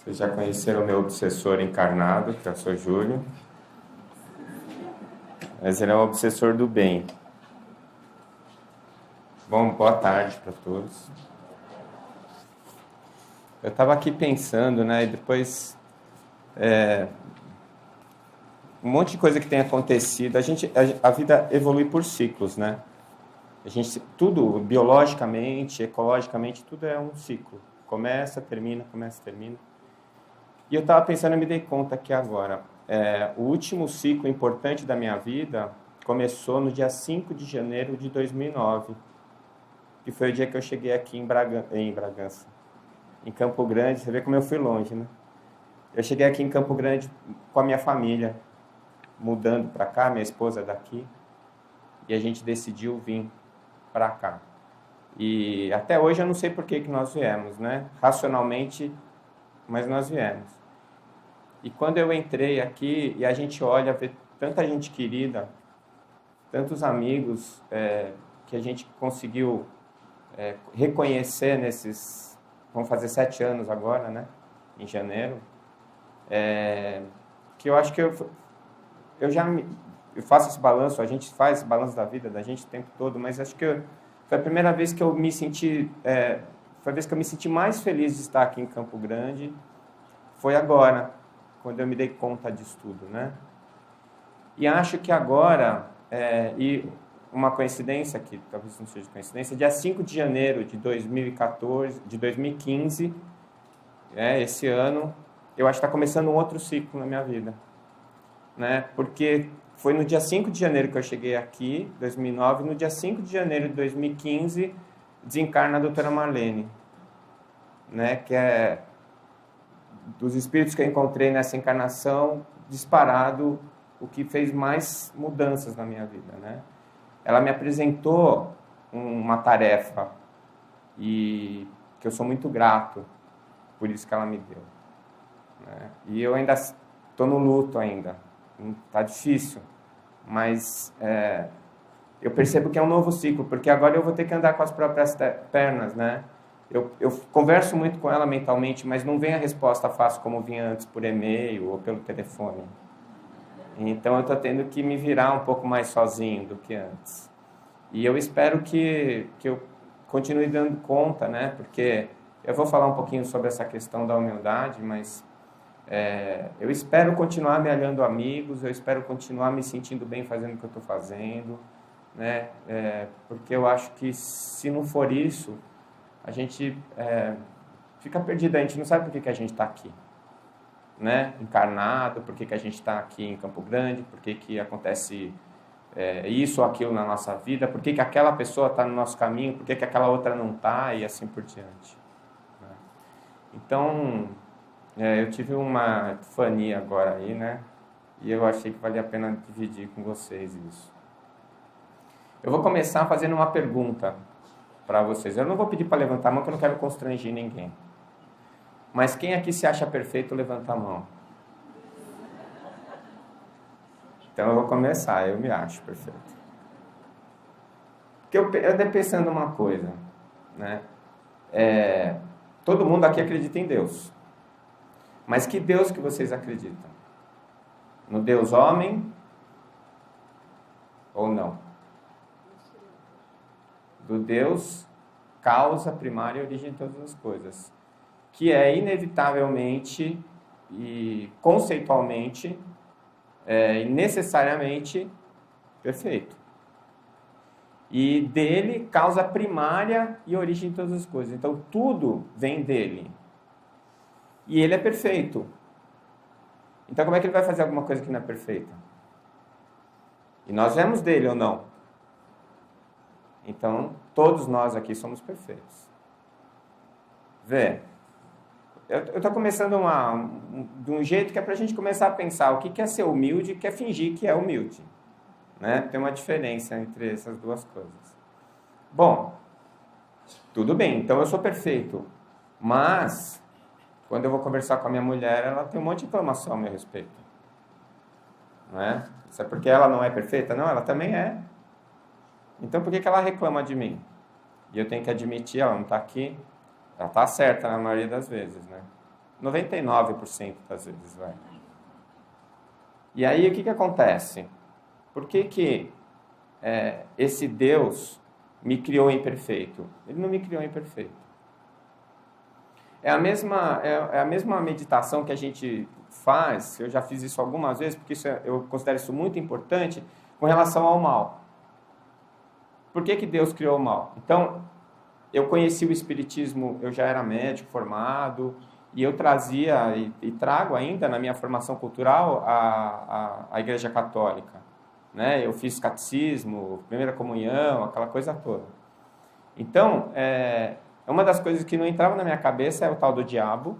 Vocês já conheceram o meu obsessor encarnado, que é o Sr. Júlio. Mas ele é um obsessor do bem. Bom, boa tarde para todos. Eu estava aqui pensando, né, e depois um monte de coisa que tem acontecido. A vida evolui por ciclos, né? Tudo, biologicamente, ecologicamente, tudo é um ciclo. Começa, termina, começa, termina. E eu estava pensando, eu me dei conta que agora, o último ciclo importante da minha vida começou no dia 5 de janeiro de 2009, que foi o dia que eu cheguei aqui em Bragança, em Campo Grande. Você vê como eu fui longe, né? Eu cheguei aqui em Campo Grande com a minha família, mudando para cá, minha esposa é daqui, e a gente decidiu vir para cá. E até hoje eu não sei por que nós viemos, né? Racionalmente, mas nós viemos. E quando eu entrei aqui, e a gente olha, vê tanta gente querida, tantos amigos que a gente conseguiu reconhecer nesses... Vamos fazer 7 anos agora, né? Em janeiro. Que eu acho que eu faço esse balanço, a gente faz esse balanço da vida da gente o tempo todo, mas acho que foi a primeira vez que eu me senti... foi a vez que eu me senti mais feliz de estar aqui em Campo Grande. Foi agora, quando eu me dei conta disso tudo, né? E acho que agora, e uma coincidência, que talvez não seja coincidência, dia 5 de janeiro de 2015, esse ano, eu acho que está começando um outro ciclo na minha vida, né? Porque foi no dia 5 de janeiro que eu cheguei aqui, 2009, no dia 5 de janeiro de 2015, desencarna a doutora Marlene, né? Que é dos espíritos que eu encontrei nessa encarnação, disparado, o que fez mais mudanças na minha vida, né? Ela me apresentou uma tarefa e que eu sou muito grato por isso que ela me deu, né? E eu ainda estou no luto ainda, está difícil, mas eu percebo que é um novo ciclo, porque agora eu vou ter que andar com as próprias pernas, né? Eu converso muito com ela mentalmente, mas não vem a resposta fácil como vinha antes por e-mail ou pelo telefone. Então eu estou tendo que me virar um pouco mais sozinho do que antes. E eu espero que eu continue dando conta, né? Porque eu vou falar um pouquinho sobre essa questão da humildade, mas eu espero continuar me aliando amigos, eu espero continuar me sentindo bem fazendo o que eu estou fazendo, né? Porque eu acho que se não for isso, a gente fica perdido, a gente não sabe por que a gente está aqui, né? Encarnado, por que a gente está aqui em Campo Grande, por que acontece isso ou aquilo na nossa vida, por que aquela pessoa está no nosso caminho, por que aquela outra não está, e assim por diante, né? Então, eu tive uma epifania agora aí, né? E eu achei que valia a pena dividir com vocês isso. Eu vou começar fazendo uma pergunta para vocês. Eu não vou pedir para levantar a mão, que eu não quero constranger ninguém. Mas quem aqui se acha perfeito, levanta a mão. Então eu vou começar, eu me acho perfeito. Porque eu andei pensando uma coisa, né? Todo mundo aqui acredita em Deus. Mas que Deus que vocês acreditam? No Deus homem ou não? Do Deus causa primária e origem de todas as coisas, que é inevitavelmente e conceitualmente e necessariamente perfeito. E dele causa primária e origem de todas as coisas. Então tudo vem dele. E ele é perfeito. Então como é que ele vai fazer alguma coisa que não é perfeita? E nós vemos dele ou não? Então, todos nós aqui somos perfeitos. Vê, eu estou começando de um jeito que é para a gente começar a pensar o que é ser humilde e o que é fingir que é humilde, né? Tem uma diferença entre essas duas coisas. Bom, tudo bem, então eu sou perfeito, mas quando eu vou conversar com a minha mulher, ela tem um monte de reclamação a meu respeito, não é? Isso é porque ela não é perfeita? Não, ela também é. Então, por que ela reclama de mim? E eu tenho que admitir, ela não está aqui, ela está certa na maioria das vezes, né? 99% das vezes vai. E aí, o que acontece? Por que esse Deus me criou imperfeito? Ele não me criou imperfeito. É a mesma meditação que a gente faz, eu já fiz isso algumas vezes, porque eu considero isso muito importante, com relação ao mal. Por que Deus criou o mal? Então, eu conheci o Espiritismo, eu já era médico formado, e eu trazia e trago ainda na minha formação cultural a Igreja Católica. Né? Eu fiz catecismo, primeira comunhão, aquela coisa toda. Então, uma das coisas que não entrava na minha cabeça é o tal do diabo.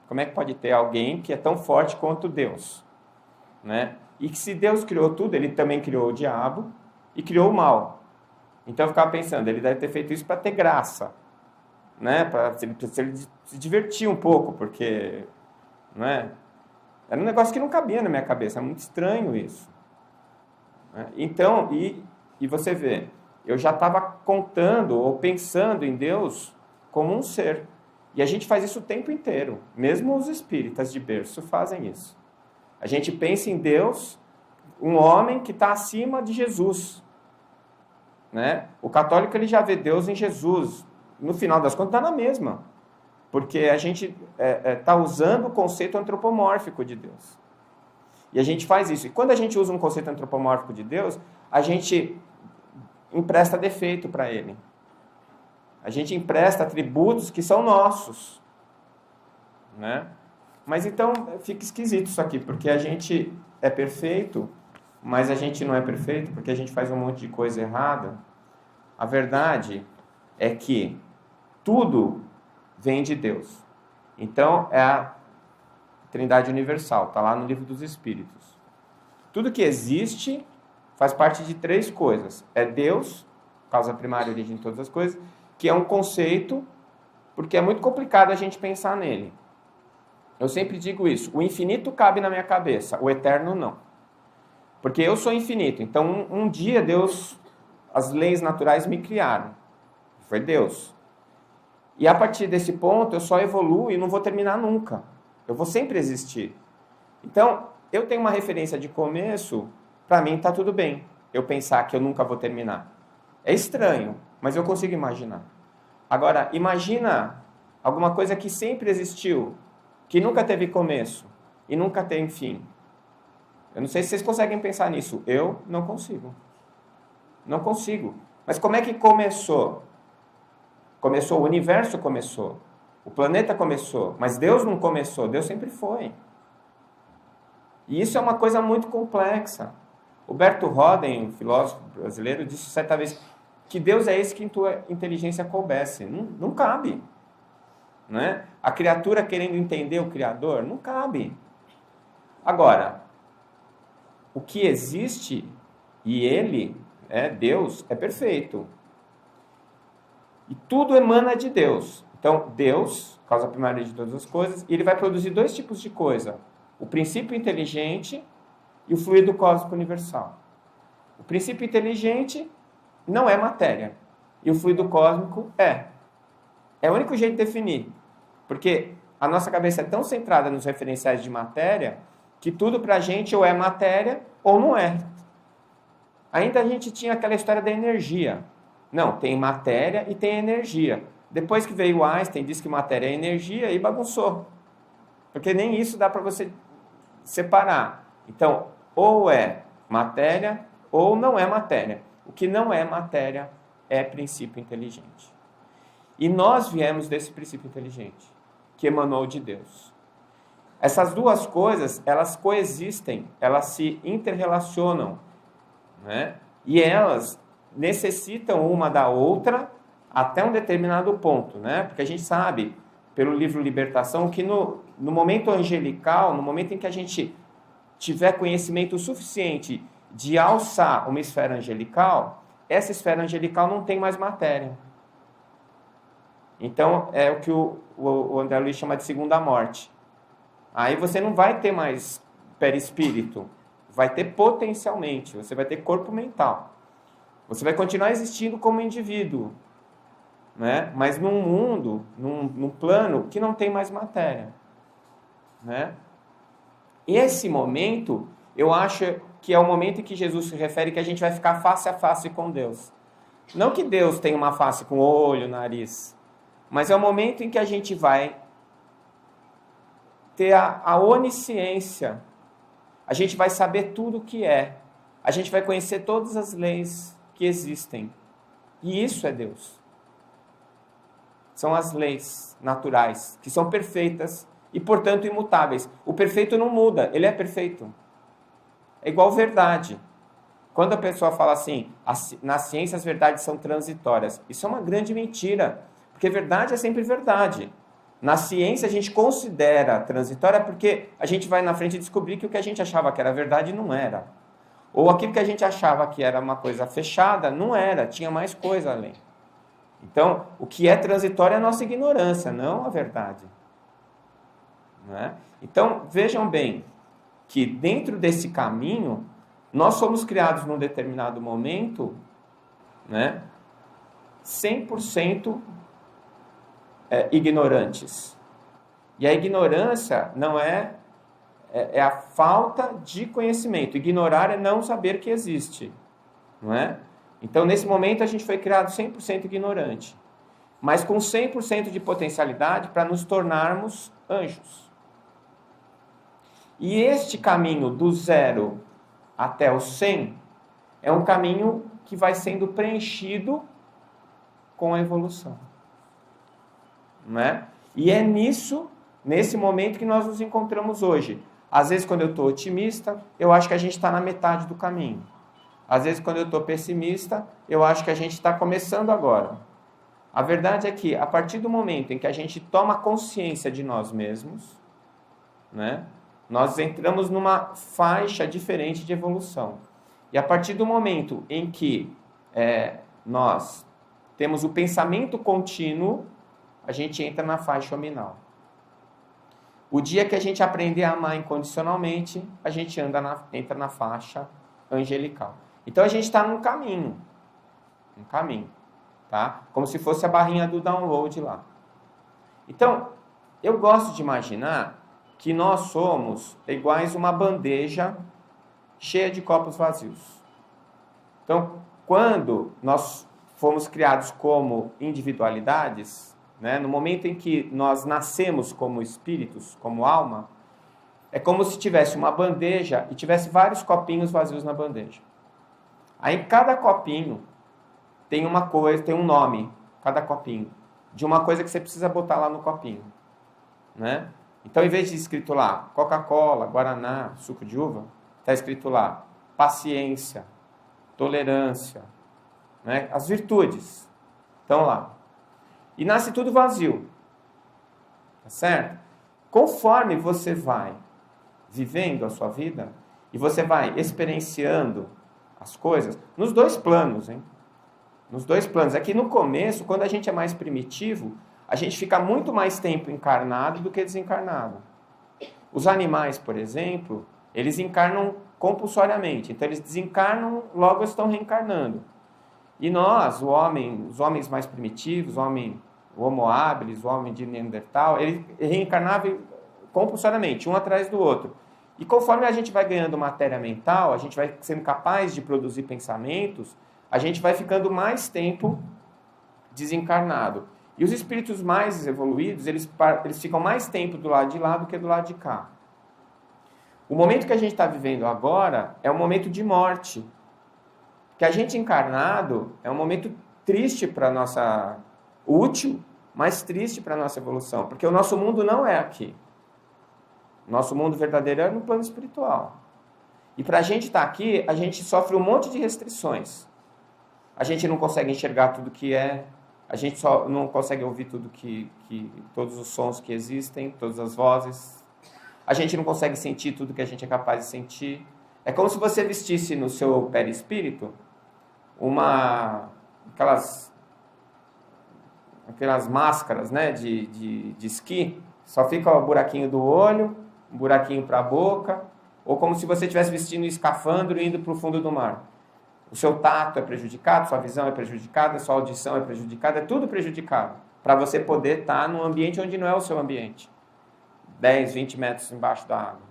Como é que pode ter alguém que é tão forte quanto Deus? Né? E que se Deus criou tudo, ele também criou o diabo e criou o mal. Então eu ficava pensando, ele deve ter feito isso para ter graça, né? Para ele se divertir um pouco, porque, né? Era um negócio que não cabia na minha cabeça, é muito estranho isso. Né? Então, e você vê, eu já estava contando ou pensando em Deus como um ser. E a gente faz isso o tempo inteiro, mesmo os espíritas de berço fazem isso. A gente pensa em Deus, um homem que está acima de Jesus. Né? O católico ele já vê Deus em Jesus. No final das contas, dá na mesma. Porque a gente está usando o conceito antropomórfico de Deus. E a gente faz isso. E quando a gente usa um conceito antropomórfico de Deus, a gente empresta defeito para ele. A gente empresta atributos que são nossos. Né? Mas então fica esquisito isso aqui, porque a gente é perfeito, mas a gente não é perfeito porque a gente faz um monte de coisa errada. A verdade é que tudo vem de Deus. Então, é a Trindade Universal, está lá no Livro dos Espíritos. Tudo que existe faz parte de três coisas. É Deus, causa primária, origem de todas as coisas, que é um conceito, porque é muito complicado a gente pensar nele. Eu sempre digo isso, o infinito cabe na minha cabeça, o eterno não. Porque eu sou infinito, então um dia Deus, as leis naturais me criaram. Foi Deus. E a partir desse ponto eu só evoluo e não vou terminar nunca. Eu vou sempre existir. Então, eu tenho uma referência de começo, para mim está tudo bem. Eu pensar que eu nunca vou terminar. É estranho, mas eu consigo imaginar. Agora, imagina alguma coisa que sempre existiu, que nunca teve começo e nunca tem fim. Eu não sei se vocês conseguem pensar nisso. Eu não consigo. Não consigo. Mas como é que começou? Começou, o universo começou. O planeta começou. Mas Deus não começou. Deus sempre foi. E isso é uma coisa muito complexa. O Berto Roden, um filósofo brasileiro, disse certa vez que Deus é esse que tua inteligência coubesse. Não cabe. Né? A criatura querendo entender o Criador, não cabe. Agora, o que existe, e Ele, Deus, é perfeito. E tudo emana de Deus. Então, Deus, causa primária de todas as coisas, e Ele vai produzir dois tipos de coisa. O princípio inteligente e o fluido cósmico universal. O princípio inteligente não é matéria. E o fluido cósmico é. É o único jeito de definir. Porque a nossa cabeça é tão centrada nos referenciais de matéria que tudo pra gente ou é matéria ou não é. Ainda a gente tinha aquela história da energia. Não, tem matéria e tem energia. Depois que veio Einstein, disse que matéria é energia e bagunçou. Porque nem isso dá para você separar. Então, ou é matéria ou não é matéria. O que não é matéria é princípio inteligente. E nós viemos desse princípio inteligente, que emanou de Deus. Essas duas coisas, elas coexistem, elas se interrelacionam, né? E elas necessitam uma da outra até um determinado ponto, né? Porque a gente sabe, pelo livro Libertação, que no momento angelical, no momento em que a gente tiver conhecimento suficiente de alçar uma esfera angelical, essa esfera angelical não tem mais matéria. Então, é o que o André Luiz chama de segunda morte. Aí você não vai ter mais perispírito, vai ter potencialmente, você vai ter corpo mental. Você vai continuar existindo como indivíduo, né? Mas num mundo, num plano que não tem mais matéria. né? Esse momento, eu acho que é o momento em que Jesus se refere que a gente vai ficar face a face com Deus. Não que Deus tenha uma face com olho, nariz, mas é o momento em que a gente vai ter a onisciência. A gente vai saber tudo o que é. A gente vai conhecer todas as leis que existem. E isso é Deus. São as leis naturais, que são perfeitas e, portanto, imutáveis. O perfeito não muda, ele é perfeito. É igual verdade. Quando a pessoa fala assim, na ciência as verdades são transitórias, isso é uma grande mentira, porque verdade é sempre verdade. Na ciência a gente considera transitória porque a gente vai na frente descobrir que o que a gente achava que era verdade não era. Ou aquilo que a gente achava que era uma coisa fechada, não era, tinha mais coisa além. Então, o que é transitório é a nossa ignorância, não a verdade. Não é? Então, vejam bem que dentro desse caminho, nós somos criados num determinado momento, né, 100% ignorantes. E a ignorância não é a falta de conhecimento. Ignorar é não saber que existe, não é? Então, nesse momento, a gente foi criado 100% ignorante, mas com 100% de potencialidade para nos tornarmos anjos. E este caminho do 0 até o 100 é um caminho que vai sendo preenchido com a evolução. Não é? E é nesse momento que nós nos encontramos hoje. Às vezes, quando eu estou otimista, eu acho que a gente está na metade do caminho. Às vezes, quando eu estou pessimista, eu acho que a gente está começando agora. A verdade é que, a partir do momento em que a gente toma consciência de nós mesmos, né, nós entramos numa faixa diferente de evolução. E a partir do momento em que nós temos o pensamento contínuo, a gente entra na faixa hominal. O dia que a gente aprender a amar incondicionalmente, a gente entra na faixa angelical. Então a gente está num caminho, tá? Como se fosse a barrinha do download lá. Então, eu gosto de imaginar que nós somos iguais uma bandeja cheia de copos vazios. Então, quando nós fomos criados como individualidades, né, no momento em que nós nascemos como espíritos, como alma, é como se tivesse uma bandeja e tivesse vários copinhos vazios na bandeja. Aí cada copinho tem uma coisa, tem um nome, cada copinho, de uma coisa que você precisa botar lá no copinho, né? Então, em vez de escrito lá Coca-Cola, Guaraná, suco de uva, está escrito lá paciência, tolerância, né? As virtudes estão lá. E nasce tudo vazio, tá certo? Conforme você vai vivendo a sua vida e você vai experienciando as coisas, nos dois planos, hein? Nos dois planos. Aqui no começo, quando a gente é mais primitivo, a gente fica muito mais tempo encarnado do que desencarnado. Os animais, por exemplo, eles encarnam compulsoriamente. Então, eles desencarnam, logo estão reencarnando. E nós, os homens mais primitivos, o Homo habilis, o homem de Neandertal, ele reencarnava compulsoriamente, um atrás do outro. E conforme a gente vai ganhando matéria mental, a gente vai sendo capaz de produzir pensamentos, a gente vai ficando mais tempo desencarnado. E os espíritos mais evoluídos, eles ficam mais tempo do lado de lá do que do lado de cá. O momento que a gente está vivendo agora é um momento de morte. Que a gente encarnado é um momento triste para a nossa... útil, mas triste para a nossa evolução. Porque o nosso mundo não é aqui. Nosso mundo verdadeiro é no plano espiritual. E para a gente estar aqui, a gente sofre um monte de restrições. A gente não consegue enxergar tudo que é, a gente só não consegue ouvir todos os sons que existem, todas as vozes. A gente não consegue sentir tudo que a gente é capaz de sentir. É como se você vestisse no seu perispírito aquelas máscaras, né, de esqui. Só fica o buraquinho do olho, um buraquinho para a boca, ou como se você estivesse vestindo um escafandro e indo para o fundo do mar. O seu tato é prejudicado, sua visão é prejudicada, sua audição é prejudicada, é tudo prejudicado, para você poder estar num ambiente onde não é o seu ambiente. 10, 20 metros embaixo da água.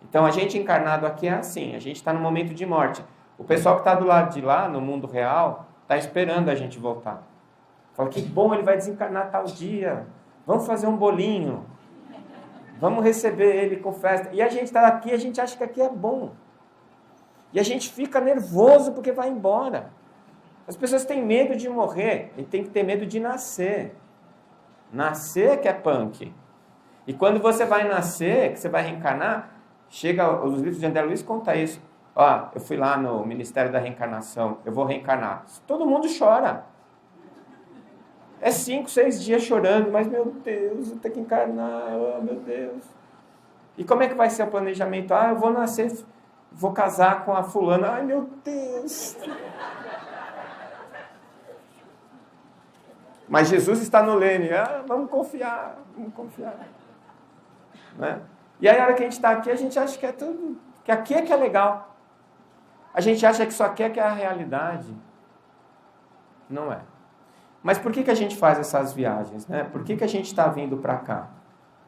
Então, a gente encarnado aqui é assim, a gente está no momento de morte. O pessoal que está do lado de lá, no mundo real, está esperando a gente voltar. Fala, que bom, ele vai desencarnar tal dia. Vamos fazer um bolinho. Vamos receber ele com festa. E a gente está aqui, a gente acha que aqui é bom. E a gente fica nervoso porque vai embora. As pessoas têm medo de morrer e tem que ter medo de nascer. Nascer que é punk. E quando você vai nascer, que você vai reencarnar, chega, os livros de André Luiz contam isso. Ó, eu fui lá no Ministério da Reencarnação, eu vou reencarnar. Todo mundo chora. É 5, 6 dias chorando, mas meu Deus, eu tenho que encarnar, oh meu Deus. E como é que vai ser o planejamento? Ah, eu vou nascer, vou casar com a fulana. Ai meu Deus. Mas Jesus está no leme. Ah, vamos confiar, vamos confiar. Né? E aí, a hora que a gente está aqui, a gente acha que é tudo, que aqui é que é legal. A gente acha que isso aqui é que é a realidade. Não é. Mas por que a gente faz essas viagens? Né? Por que a gente está vindo para cá?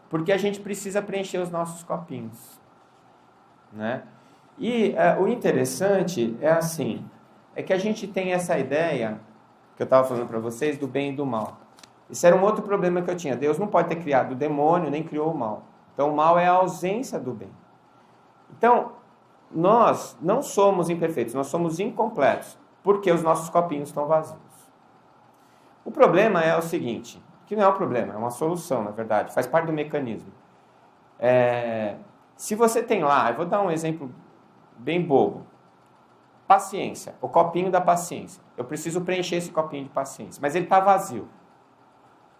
Porque a gente precisa preencher os nossos copinhos. Né? E o interessante é assim, é que a gente tem essa ideia, que eu estava falando para vocês, do bem e do mal. Isso era um outro problema que eu tinha. Deus não pode ter criado o demônio, nem criou o mal. Então, o mal é a ausência do bem. Então, nós não somos imperfeitos, nós somos incompletos, porque os nossos copinhos estão vazios. O problema é o seguinte, que não é um problema, é uma solução, na verdade, faz parte do mecanismo. Se você tem lá, eu vou dar um exemplo bem bobo. Paciência, o copinho da paciência. Eu preciso preencher esse copinho de paciência, mas ele está vazio.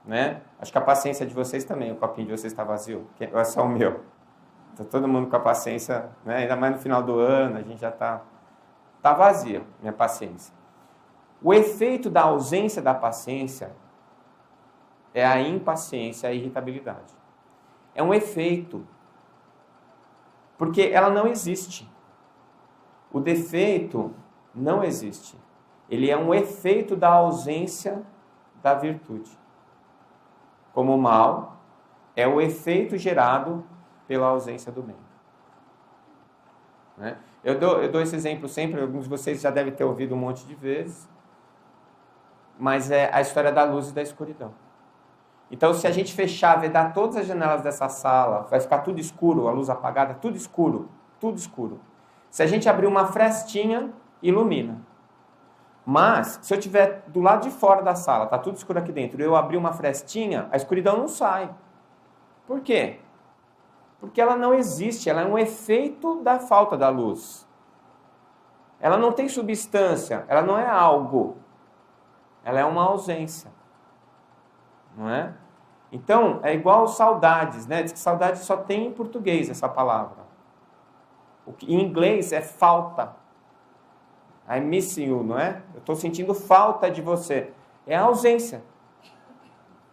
Né? Acho que a paciência de vocês também, o copinho de vocês está vazio, é só o meu. Está todo mundo com a paciência, né? Ainda mais no final do ano, a gente já está vazia, minha paciência. O efeito da ausência da paciência é a impaciência, a irritabilidade. É um efeito, porque ela não existe. O defeito não existe. Ele é um efeito da ausência da virtude. Como o mal é o efeito gerado pela ausência do bem. Né? Eu dou esse exemplo sempre, alguns de vocês já devem ter ouvido um monte de vezes, mas é a história da luz e da escuridão. Então, se a gente fechar, vedar todas as janelas dessa sala, vai ficar tudo escuro, a luz apagada, tudo escuro, tudo escuro. Se a gente abrir uma frestinha, ilumina. Mas, se eu estiver do lado de fora da sala, está tudo escuro aqui dentro, e eu abrir uma frestinha, a escuridão não sai. Por quê? Porque ela não existe, ela é um efeito da falta da luz. Ela não tem substância, ela não é algo. Ela é uma ausência. Não é? Então, é igual saudades, né? Diz que saudade só tem em português essa palavra. Em inglês é falta. I'm missing you, não é? Eu estou sentindo falta de você. É a ausência.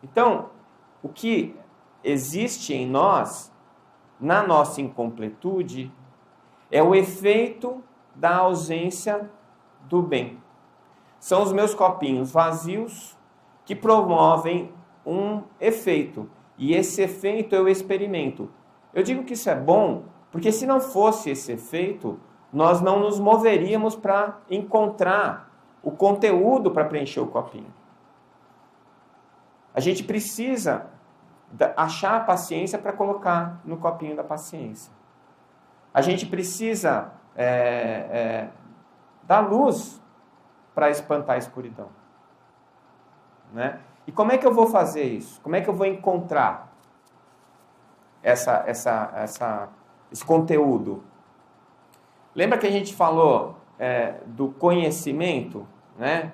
Então, o que existe em nós, na nossa incompletude, é o efeito da ausência do bem. São os meus copinhos vazios que promovem um efeito. E esse efeito eu experimento. Eu digo que isso é bom, porque se não fosse esse efeito, nós não nos moveríamos para encontrar o conteúdo para preencher o copinho. A gente precisa achar a paciência para colocar no copinho da paciência. A gente precisa dar luz para espantar a escuridão. Né? E como é que eu vou fazer isso? Como é que eu vou encontrar esse conteúdo? Lembra que a gente falou do conhecimento, né?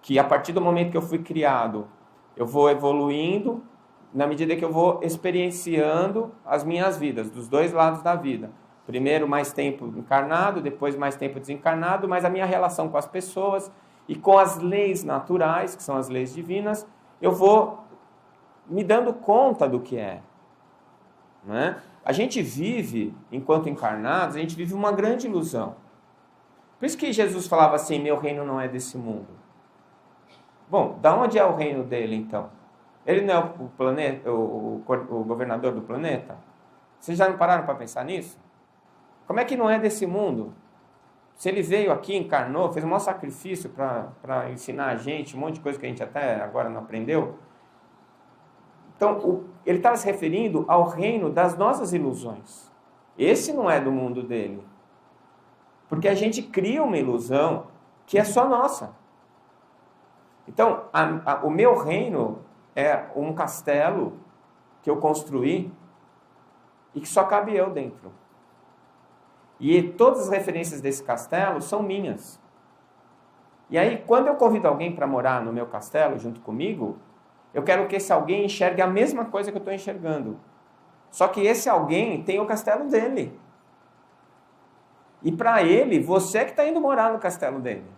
Que a partir do momento que eu fui criado, eu vou evoluindo na medida que eu vou experienciando as minhas vidas, dos dois lados da vida. Primeiro mais tempo encarnado, depois mais tempo desencarnado, mas a minha relação com as pessoas e com as leis naturais, que são as leis divinas, eu vou me dando conta do que é. Né? A gente vive, enquanto encarnados, a gente vive uma grande ilusão. Por isso que Jesus falava assim, meu reino não é desse mundo. Bom, da onde é o reino dele, então? Ele não é o planeta, o governador do planeta? Vocês já não pararam para pensar nisso? Como é que não é desse mundo? Se ele veio aqui, encarnou, fez um maior sacrifício para ensinar a gente um monte de coisa que a gente até agora não aprendeu. Então, ele estava se referindo ao reino das nossas ilusões. Esse não é do mundo dele. Porque a gente cria uma ilusão que é só nossa. Então, o meu reino é um castelo que eu construí e que só cabe eu dentro. E todas as referências desse castelo são minhas. E aí, quando eu convido alguém para morar no meu castelo junto comigo, eu quero que esse alguém enxergue a mesma coisa que eu estou enxergando. Só que esse alguém tem o castelo dele. E para ele, você que está indo morar no castelo dele.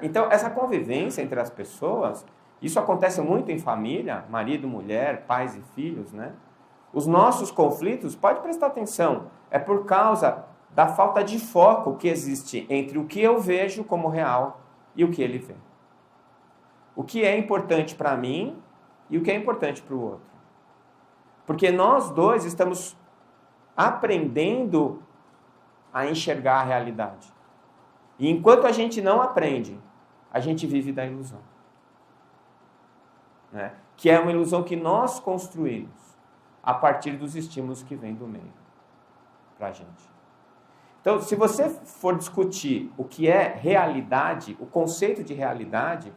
Então, essa convivência entre as pessoas, isso acontece muito em família, marido, mulher, pais e filhos, né? Os nossos conflitos, pode prestar atenção, é por causa da falta de foco que existe entre o que eu vejo como real e o que ele vê. O que é importante para mim e o que é importante para o outro. Porque nós dois estamos aprendendo a enxergar a realidade. E enquanto a gente não aprende, a gente vive da ilusão. Né? Que é uma ilusão que nós construímos a partir dos estímulos que vêm do meio para a gente. Então, se você for discutir o que é realidade, o conceito de realidade,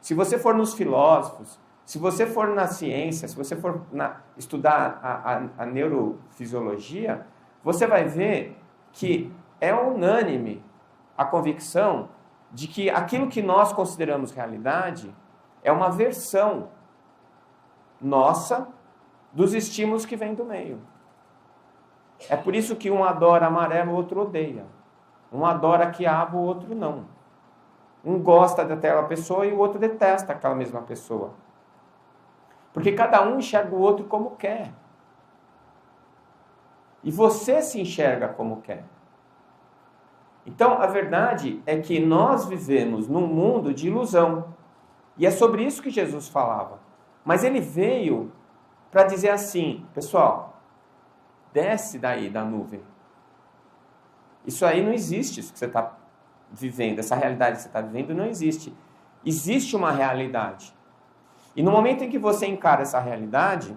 se você for nos filósofos, se você for na ciência, se você for estudar a neurofisiologia, você vai ver que é unânime a convicção de que aquilo que nós consideramos realidade é uma versão nossa dos estímulos que vêm do meio. É por isso que um adora amarelo, o outro odeia. Um adora quiabo, o outro não. Um gosta daquela pessoa e o outro detesta aquela mesma pessoa. Porque cada um enxerga o outro como quer. E você se enxerga como quer. Então, a verdade é que nós vivemos num mundo de ilusão. E é sobre isso que Jesus falava. Mas ele veio para dizer assim, pessoal, desce daí da nuvem. Isso aí não existe, isso que você está vivendo, essa realidade que você está vivendo não existe. Existe uma realidade. E no momento em que você encara essa realidade,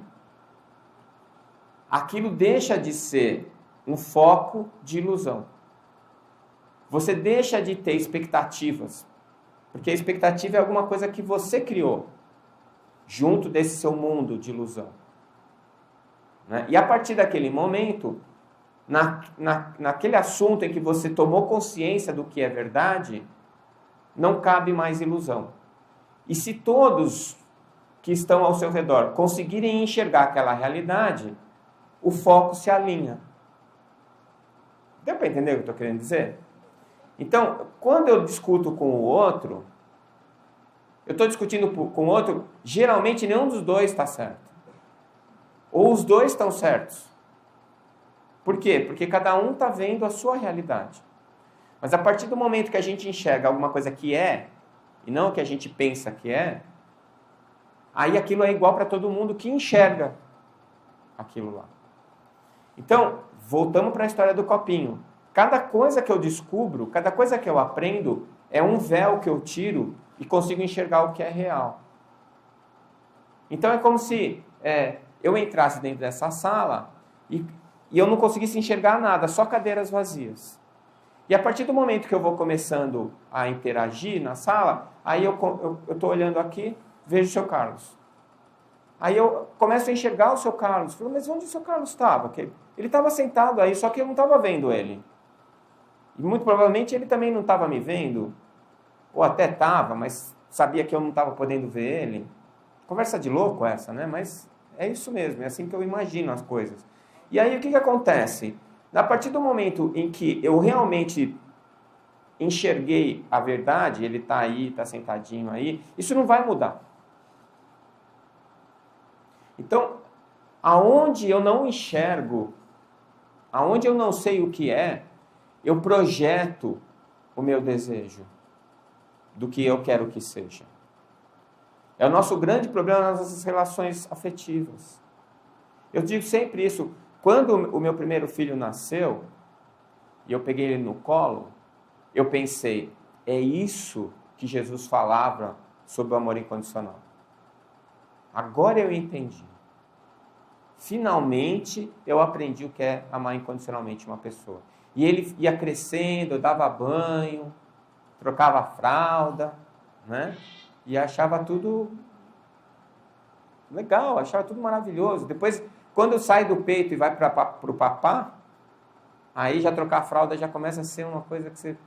aquilo deixa de ser um foco de ilusão. Você deixa de ter expectativas, porque a expectativa é alguma coisa que você criou, junto desse seu mundo de ilusão. Né? E a partir daquele momento, naquele assunto em que você tomou consciência do que é verdade, não cabe mais ilusão. E se todos que estão ao seu redor conseguirem enxergar aquela realidade, o foco se alinha. Deu para entender o que eu estou querendo dizer? Então, quando eu discuto com o outro, eu estou discutindo com o outro, geralmente nenhum dos dois está certo. Ou os dois estão certos. Por quê? Porque cada um está vendo a sua realidade. Mas a partir do momento que a gente enxerga alguma coisa que é, e não o que a gente pensa que é, aí aquilo é igual para todo mundo que enxerga aquilo lá. Então, voltamos para a história do copinho. Cada coisa que eu descubro, cada coisa que eu aprendo, é um véu que eu tiro e consigo enxergar o que é real. Então é como se eu entrasse dentro dessa sala e eu não conseguisse enxergar nada, só cadeiras vazias. E a partir do momento que eu vou começando a interagir na sala, aí eu estou olhando aqui, vejo o seu Carlos. Aí eu começo a enxergar o seu Carlos. Falo, mas onde o seu Carlos estava? Ele estava sentado aí, só que eu não estava vendo ele. E muito provavelmente ele também não estava me vendo. Ou até estava, mas sabia que eu não estava podendo ver ele. Conversa de louco essa, né? Mas é isso mesmo, é assim que eu imagino as coisas. E aí o que acontece? A partir do momento em que eu realmente enxerguei a verdade, ele está aí, está sentadinho aí, isso não vai mudar. Então, aonde eu não enxergo, aonde eu não sei o que é, eu projeto o meu desejo do que eu quero que seja. É o nosso grande problema nas nossas relações afetivas. Eu digo sempre isso. Quando o meu primeiro filho nasceu, e eu peguei ele no colo, eu pensei, é isso que Jesus falava sobre o amor incondicional. Agora eu entendi. Finalmente eu aprendi o que é amar incondicionalmente uma pessoa. E ele ia crescendo, eu dava banho, trocava a fralda, né? E achava tudo legal, achava tudo maravilhoso. Depois, quando sai do peito e vai para o papá, aí já trocar a fralda já começa a ser uma coisa que você,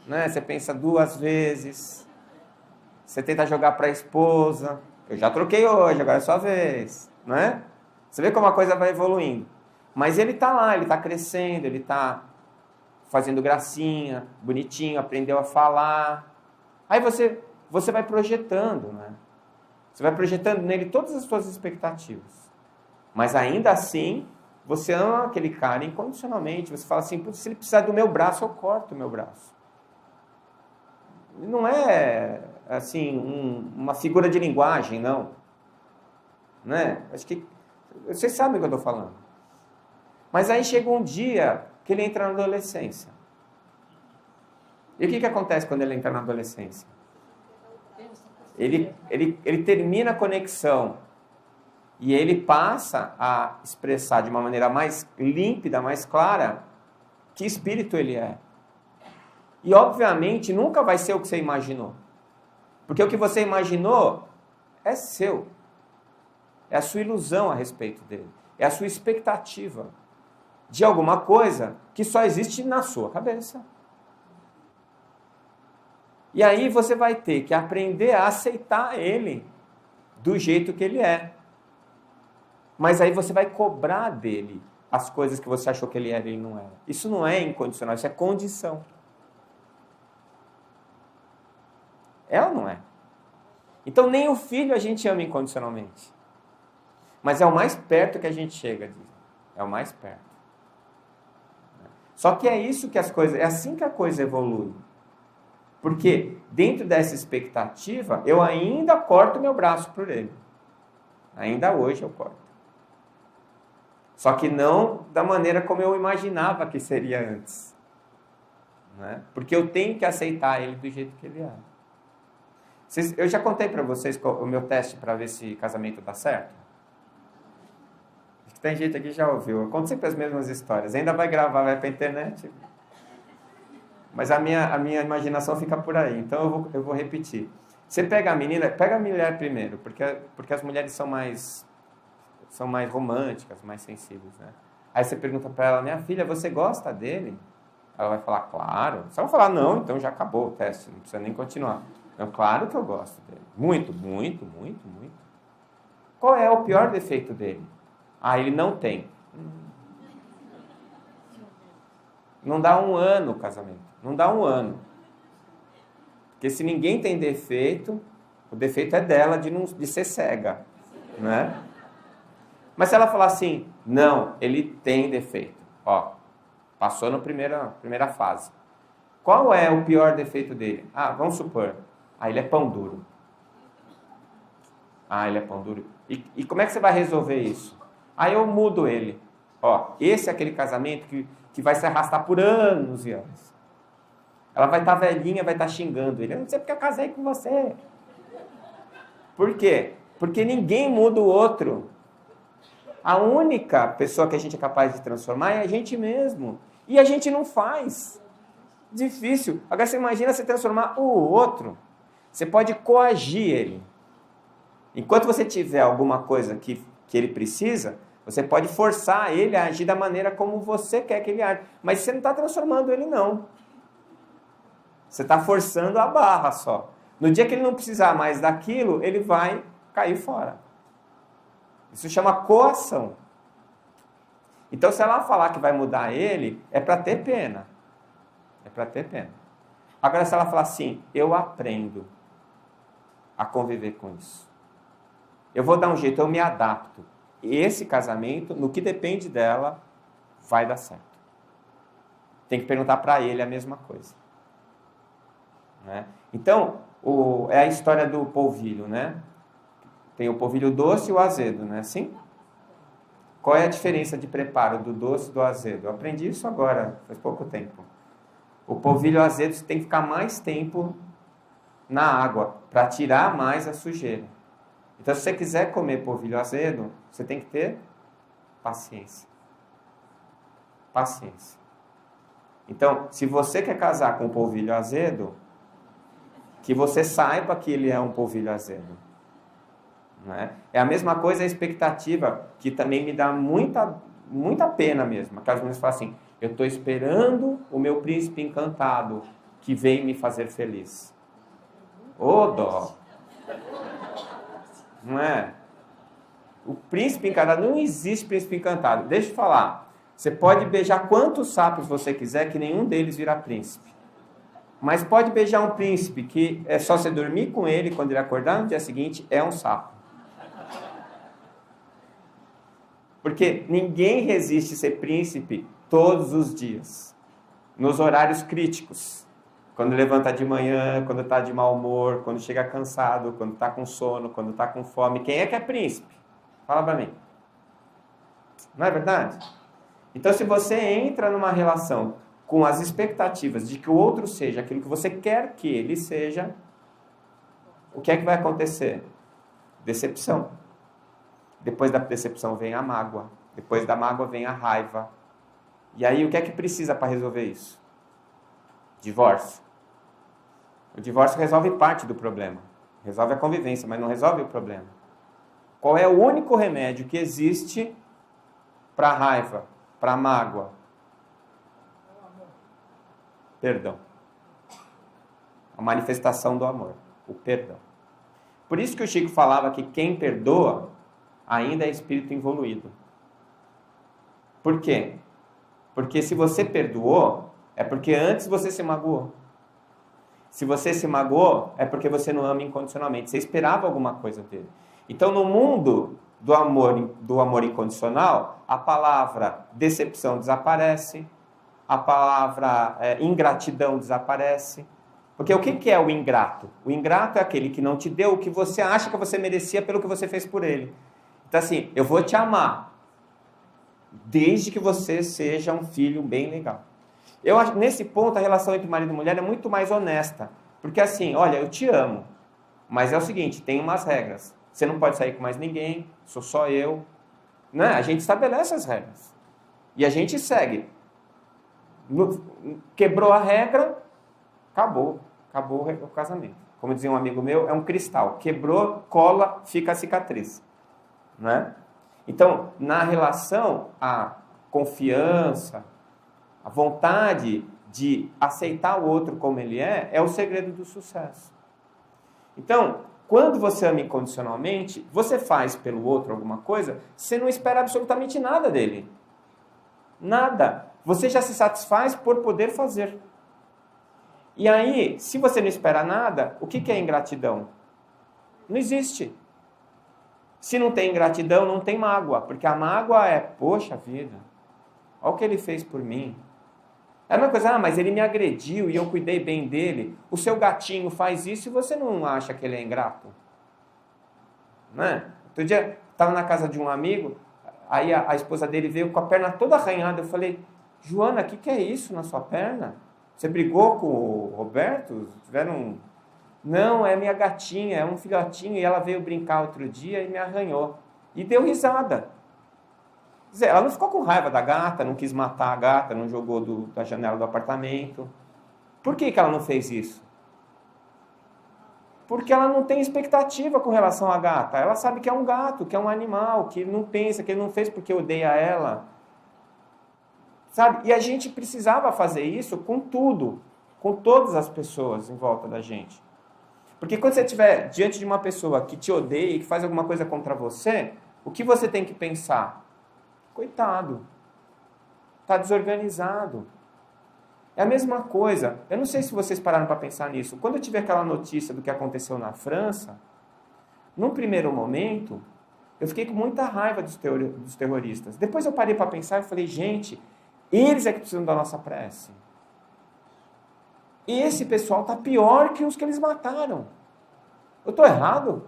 né? Você pensa duas vezes, você tenta jogar para a esposa. Eu já troquei hoje, agora é sua vez, né? Você vê como a coisa vai evoluindo. Mas ele está lá, ele está crescendo, ele está fazendo gracinha, bonitinho, aprendeu a falar. Aí você vai projetando, né? Você vai projetando nele todas as suas expectativas. Mas ainda assim, você ama aquele cara incondicionalmente. Você fala assim, se ele precisar do meu braço, eu corto o meu braço. Não é, assim, uma figura de linguagem, não. Né? Acho que vocês sabem o que eu estou falando. Mas aí chega um dia que ele entra na adolescência. E o que acontece quando ele entra na adolescência? Ele termina a conexão e ele passa a expressar de uma maneira mais límpida, mais clara, que espírito ele é. E, obviamente, nunca vai ser o que você imaginou. Porque o que você imaginou é seu. É a sua ilusão a respeito dele. É a sua expectativa de alguma coisa que só existe na sua cabeça. E aí você vai ter que aprender a aceitar ele do jeito que ele é. Mas aí você vai cobrar dele as coisas que você achou que ele era e ele não era. Isso não é incondicional, isso é condição. É ou não é? Então nem o filho a gente ama incondicionalmente. Mas é o mais perto que a gente chega disso. É o mais perto. Só que é isso que as coisas, é assim que a coisa evolui. Porque dentro dessa expectativa, eu ainda corto meu braço por ele. Ainda hoje eu corto. Só que não da maneira como eu imaginava que seria antes. Né? Porque eu tenho que aceitar ele do jeito que ele é. Eu já contei para vocês o meu teste para ver se casamento dá certo? Acho que tem gente aqui que já ouviu. Eu conto sempre as mesmas histórias. Ainda vai gravar, vai para a internet. Mas a minha imaginação fica por aí. Então eu vou repetir. Você pega a menina, pega a mulher primeiro, porque as mulheres são mais românticas, mais sensíveis, né? Aí você pergunta para ela, minha filha, você gosta dele? Ela vai falar, claro. Se ela falar, não, então já acabou o teste, não precisa nem continuar. Então, claro que eu gosto dele. Muito, muito, muito, muito. Qual é o pior defeito dele? Ah, ele não tem. Não dá um ano o casamento. Não dá um ano. Porque se ninguém tem defeito, o defeito é dela de ser cega. Né? Mas se ela falar assim, não, ele tem defeito. Ó, passou na primeira fase. Qual é o pior defeito dele? Ah, vamos supor. Ah, ele é pão duro. Ah, ele é pão duro. E como é que você vai resolver isso? Ah, eu mudo ele. Ó, esse é aquele casamento que vai se arrastar por anos e anos. Ela vai estar velhinha, vai estar xingando ele. Eu não sei porque eu casei com você. Por quê? Porque ninguém muda o outro. A única pessoa que a gente é capaz de transformar é a gente mesmo. E a gente não faz. Difícil. Agora você imagina você transformar o outro. Você pode coagir ele. Enquanto você tiver alguma coisa que ele precisa, você pode forçar ele a agir da maneira como você quer que ele age. Mas você não está transformando ele, não. Você está forçando a barra só. No dia que ele não precisar mais daquilo, ele vai cair fora. Isso chama coação. Então, se ela falar que vai mudar ele, é para ter pena. É para ter pena. Agora, se ela falar assim, eu aprendo a conviver com isso. Eu vou dar um jeito, eu me adapto. Esse casamento, no que depende dela, vai dar certo. Tem que perguntar para ele a mesma coisa. né? Então, é a história do polvilho, né? Tem o polvilho doce e o azedo, não é assim? Qual é a diferença de preparo do doce e do azedo? Eu aprendi isso agora, faz pouco tempo. O polvilho azedo você tem que ficar mais tempo na água para tirar mais a sujeira. Então, se você quiser comer polvilho azedo, você tem que ter paciência. Paciência. Então, se você quer casar com um polvilho azedo, que você saiba que ele é um polvilho azedo. Né? É a mesma coisa a expectativa, que também me dá muita pena mesmo. Aquelas mulheres falam assim, eu estou esperando o meu príncipe encantado que vem me fazer feliz. Ô dó! Não é? O príncipe encantado, não existe príncipe encantado. Deixa eu falar. Você pode beijar quantos sapos você quiser, que nenhum deles virá príncipe. Mas pode beijar um príncipe que é só você dormir com ele, quando ele acordar no dia seguinte, é um sapo. Porque ninguém resiste ser príncipe todos os dias. Nos horários críticos. Quando levanta de manhã, quando está de mau humor, quando chega cansado, quando está com sono, quando está com fome. Quem é que é príncipe? Fala para mim. Não é verdade? Então, se você entra numa relação com as expectativas de que o outro seja aquilo que você quer que ele seja, o que é que vai acontecer? Decepção. Depois da decepção vem a mágoa. Depois da mágoa vem a raiva. E aí, o que é que precisa para resolver isso? Divórcio. O divórcio resolve parte do problema. Resolve a convivência, mas não resolve o problema. Qual é o único remédio que existe para a raiva, para a mágoa? Perdão. A manifestação do amor. O perdão. Por isso que o Chico falava que quem perdoa ainda é espírito evoluído. Por quê? Porque se você perdoou, é porque antes você se magoou. Se você se magoou, é porque você não ama incondicionalmente. Você esperava alguma coisa dele. Então, no mundo do amor incondicional, a palavra decepção desaparece, a palavra ingratidão desaparece. Porque o que é o ingrato? O ingrato é aquele que não te deu o que você acha que você merecia pelo que você fez por ele. Então, assim, eu vou te amar, desde que você seja um filho bem legal. Eu acho, nesse ponto, a relação entre marido e mulher é muito mais honesta. Porque assim, olha, eu te amo, mas é o seguinte, tem umas regras. Você não pode sair com mais ninguém, sou só eu. Né? A gente estabelece as regras. E a gente segue. Quebrou a regra, acabou o casamento. Como dizia um amigo meu, é um cristal. Quebrou, cola, fica a cicatriz. Né? Então, na relação, a confiança, a vontade de aceitar o outro como ele é o segredo do sucesso. Então, quando você ama incondicionalmente, você faz pelo outro alguma coisa, você não espera absolutamente nada dele. Nada. Você já se satisfaz por poder fazer. E aí, se você não espera nada, o que é ingratidão? Não existe. Se não tem ingratidão, não tem mágoa. Porque a mágoa é, poxa vida, olha o que ele fez por mim. É uma coisa, mas ele me agrediu e eu cuidei bem dele. O seu gatinho faz isso e você não acha que ele é ingrato? Não é? Outro dia, estava na casa de um amigo, aí a esposa dele veio com a perna toda arranhada. Eu falei, Joana, o que é isso na sua perna? Você brigou com o Roberto? Tiveram... Não, é minha gatinha, é um filhotinho, e ela veio brincar outro dia e me arranhou. E deu risada. Quer dizer, ela não ficou com raiva da gata, não quis matar a gata, não jogou da janela do apartamento. Por que ela não fez isso? Porque ela não tem expectativa com relação à gata. Ela sabe que é um gato, que é um animal, que não pensa, que ele não fez porque odeia ela. Sabe? E a gente precisava fazer isso com tudo, com todas as pessoas em volta da gente. Porque quando você estiver diante de uma pessoa que te odeia e que faz alguma coisa contra você, o que você tem que pensar? Coitado, está desorganizado. É a mesma coisa. Eu não sei se vocês pararam para pensar nisso. Quando eu tive aquela notícia do que aconteceu na França, num primeiro momento, eu fiquei com muita raiva dos terroristas. Depois eu parei para pensar e falei, gente, eles é que precisam da nossa prece. E esse pessoal está pior que os que eles mataram. Eu estou errado?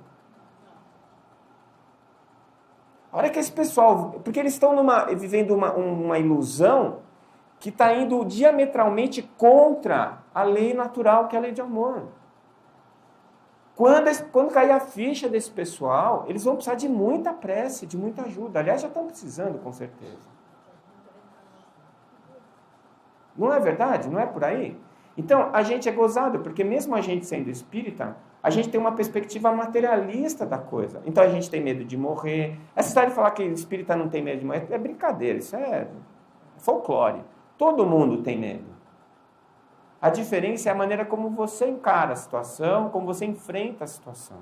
A hora que esse pessoal... Porque eles estão vivendo uma ilusão que está indo diametralmente contra a lei natural, que é a lei de amor. Quando cair a ficha desse pessoal, eles vão precisar de muita prece, de muita ajuda. Aliás, já estão precisando, com certeza. Não é verdade? Não é por aí? Então, a gente é gozado, porque mesmo a gente sendo espírita, a gente tem uma perspectiva materialista da coisa. Então, a gente tem medo de morrer. Essa história de falar que espírita não tem medo de morrer é brincadeira, isso é folclore. Todo mundo tem medo. A diferença é a maneira como você encara a situação, como você enfrenta a situação.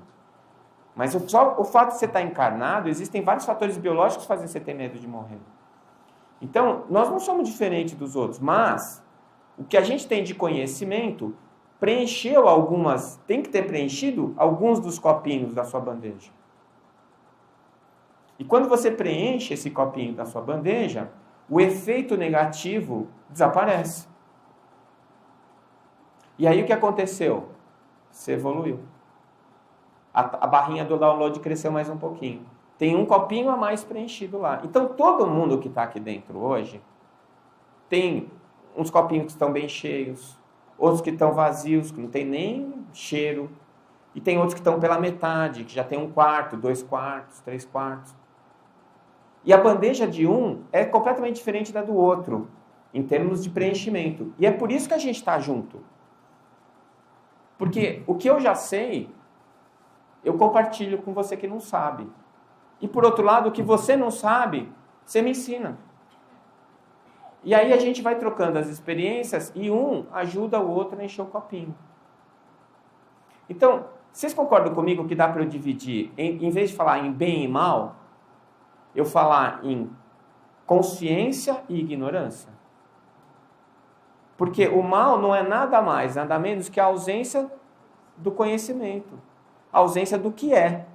Mas só o fato de você estar encarnado, existem vários fatores biológicos que fazem você ter medo de morrer. Então, nós não somos diferentes dos outros, mas o que a gente tem de conhecimento preencheu algumas, tem que ter preenchido alguns dos copinhos da sua bandeja. E quando você preenche esse copinho da sua bandeja, o efeito negativo desaparece. E aí o que aconteceu? Você evoluiu. A barrinha do download cresceu mais um pouquinho. Tem um copinho a mais preenchido lá. Então todo mundo que está aqui dentro hoje tem uns copinhos que estão bem cheios, outros que estão vazios, que não tem nem cheiro, e tem outros que estão pela metade, que já tem 1/4, 2/4, 3/4. E a bandeja de um é completamente diferente da do outro, em termos de preenchimento. E é por isso que a gente está junto. Porque o que eu já sei, eu compartilho com você que não sabe. E por outro lado, o que você não sabe, você me ensina. E aí a gente vai trocando as experiências e um ajuda o outro a encher o copinho. Então, vocês concordam comigo que dá para eu dividir, em vez de falar em bem e mal, eu falar em consciência e ignorância? Porque o mal não é nada mais, nada menos que a ausência do conhecimento. A ausência do que é.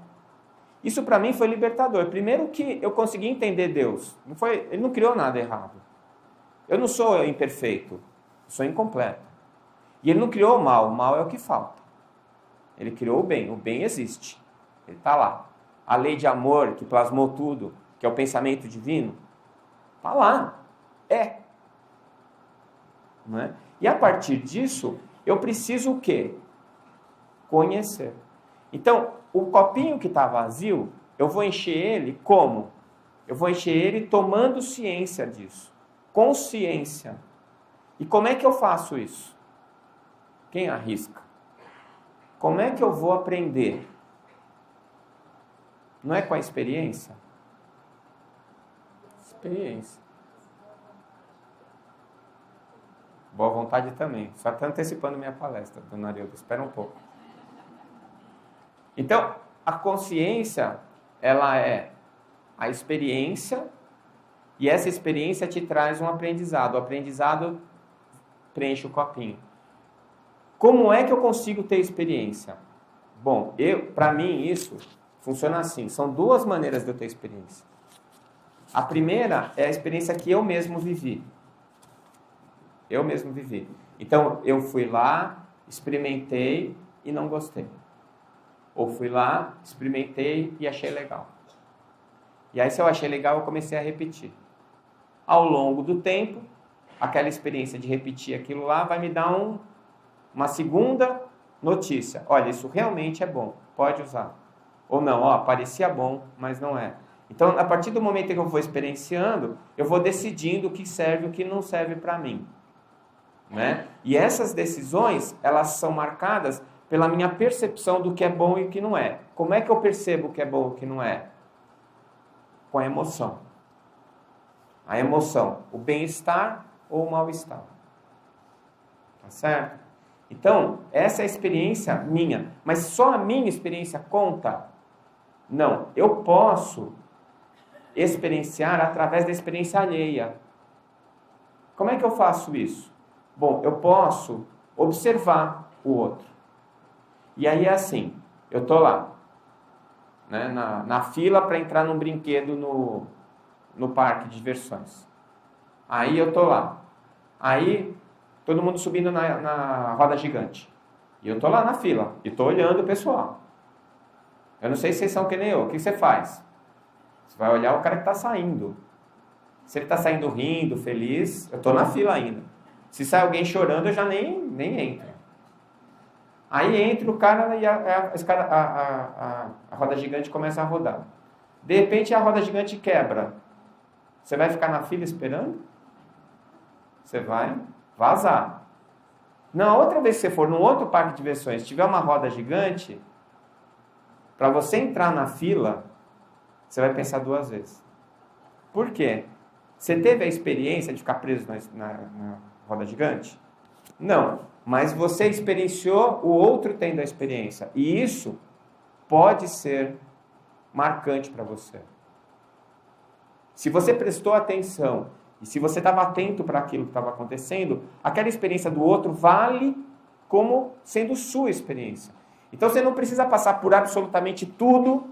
Isso para mim foi libertador. Primeiro que eu consegui entender Deus. Ele não criou nada errado. Eu não sou imperfeito. Eu sou incompleto. E ele não criou o mal. O mal é o que falta. Ele criou o bem. O bem existe. Ele está lá. A lei de amor que plasmou tudo, que é o pensamento divino, está lá. É. Não é? E a partir disso, eu preciso o quê? Conhecer. Então, o copinho que está vazio, eu vou encher ele como? Eu vou encher ele tomando ciência disso. Consciência. E como é que eu faço isso? Quem arrisca? Como é que eu vou aprender? Não é com a experiência? Experiência. Boa vontade também. Só está antecipando minha palestra, dona Areuda. Espera um pouco. Então, a consciência, ela é a experiência, e essa experiência te traz um aprendizado. O aprendizado preenche o copinho. Como é que eu consigo ter experiência? Bom, para mim isso funciona assim. São duas maneiras de eu ter experiência. A primeira é a experiência que eu mesmo vivi. Eu mesmo vivi. Então, eu fui lá, experimentei e não gostei. Ou fui lá, experimentei e achei legal. E aí, se eu achei legal, eu comecei a repetir. Ao longo do tempo, aquela experiência de repetir aquilo lá vai me dar uma segunda notícia. Olha, isso realmente é bom, pode usar. Ou não, parecia bom, mas não é. Então, a partir do momento que eu vou experienciando, eu vou decidindo o que serve e o que não serve para mim. Né? E essas decisões, elas são marcadas pela minha percepção do que é bom e o que não é. Como é que eu percebo o que é bom e o que não é? Com a emoção. A emoção, o bem-estar ou o mal-estar. Tá certo? Então, essa é a experiência minha. Mas só a minha experiência conta? Não. Eu posso experienciar através da experiência alheia. Como é que eu faço isso? Bom, eu posso observar o outro. E aí é assim, eu estou lá, né, na fila para entrar num brinquedo no parque de diversões. Aí eu estou lá. Aí todo mundo subindo na roda gigante. E eu estou lá na fila, e estou olhando o pessoal. Eu não sei se vocês são que nem eu. O que você faz? Você vai olhar o cara que está saindo. Se ele está saindo rindo, feliz, eu estou na fila ainda. Se sai alguém chorando, eu já nem entro. Aí entra o cara e a roda gigante começa a rodar. De repente a roda gigante quebra. Você vai ficar na fila esperando? Você vai vazar. Na outra vez que você for num outro parque de diversões, tiver uma roda gigante, para você entrar na fila, você vai pensar 2 vezes. Por quê? Você teve a experiência de ficar preso na roda gigante? Não. Mas você experienciou o outro tendo a experiência. E isso pode ser marcante para você. Se você prestou atenção e se você estava atento para aquilo que estava acontecendo, aquela experiência do outro vale como sendo sua experiência. Então você não precisa passar por absolutamente tudo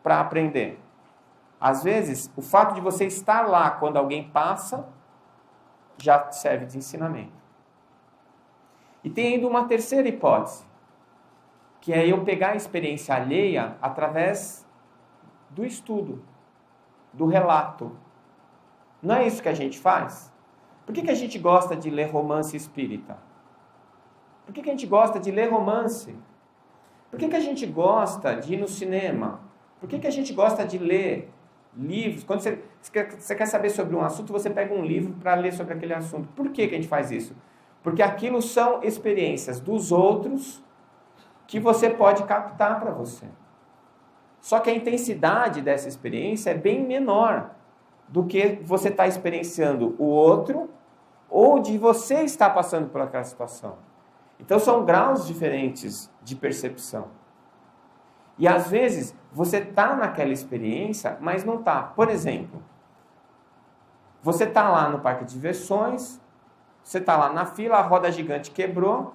para aprender. Às vezes, o fato de você estar lá quando alguém passa já serve de ensinamento. E tem ainda uma terceira hipótese, que é eu pegar a experiência alheia através do estudo, do relato. Não é isso que a gente faz? Por que a gente gosta de ler romance espírita? Por que a gente gosta de ler romance? Por que a gente gosta de ir no cinema? Por que a gente gosta de ler livros? Quando você quer saber sobre um assunto, você pega um livro para ler sobre aquele assunto. Por que a gente faz isso? Porque aquilo são experiências dos outros que você pode captar para você. Só que a intensidade dessa experiência é bem menor do que você está experienciando o outro ou de você estar passando por aquela situação. Então são graus diferentes de percepção. E às vezes você está naquela experiência, mas não está. Por exemplo, você está lá no parque de diversões, você está lá na fila, a roda gigante quebrou,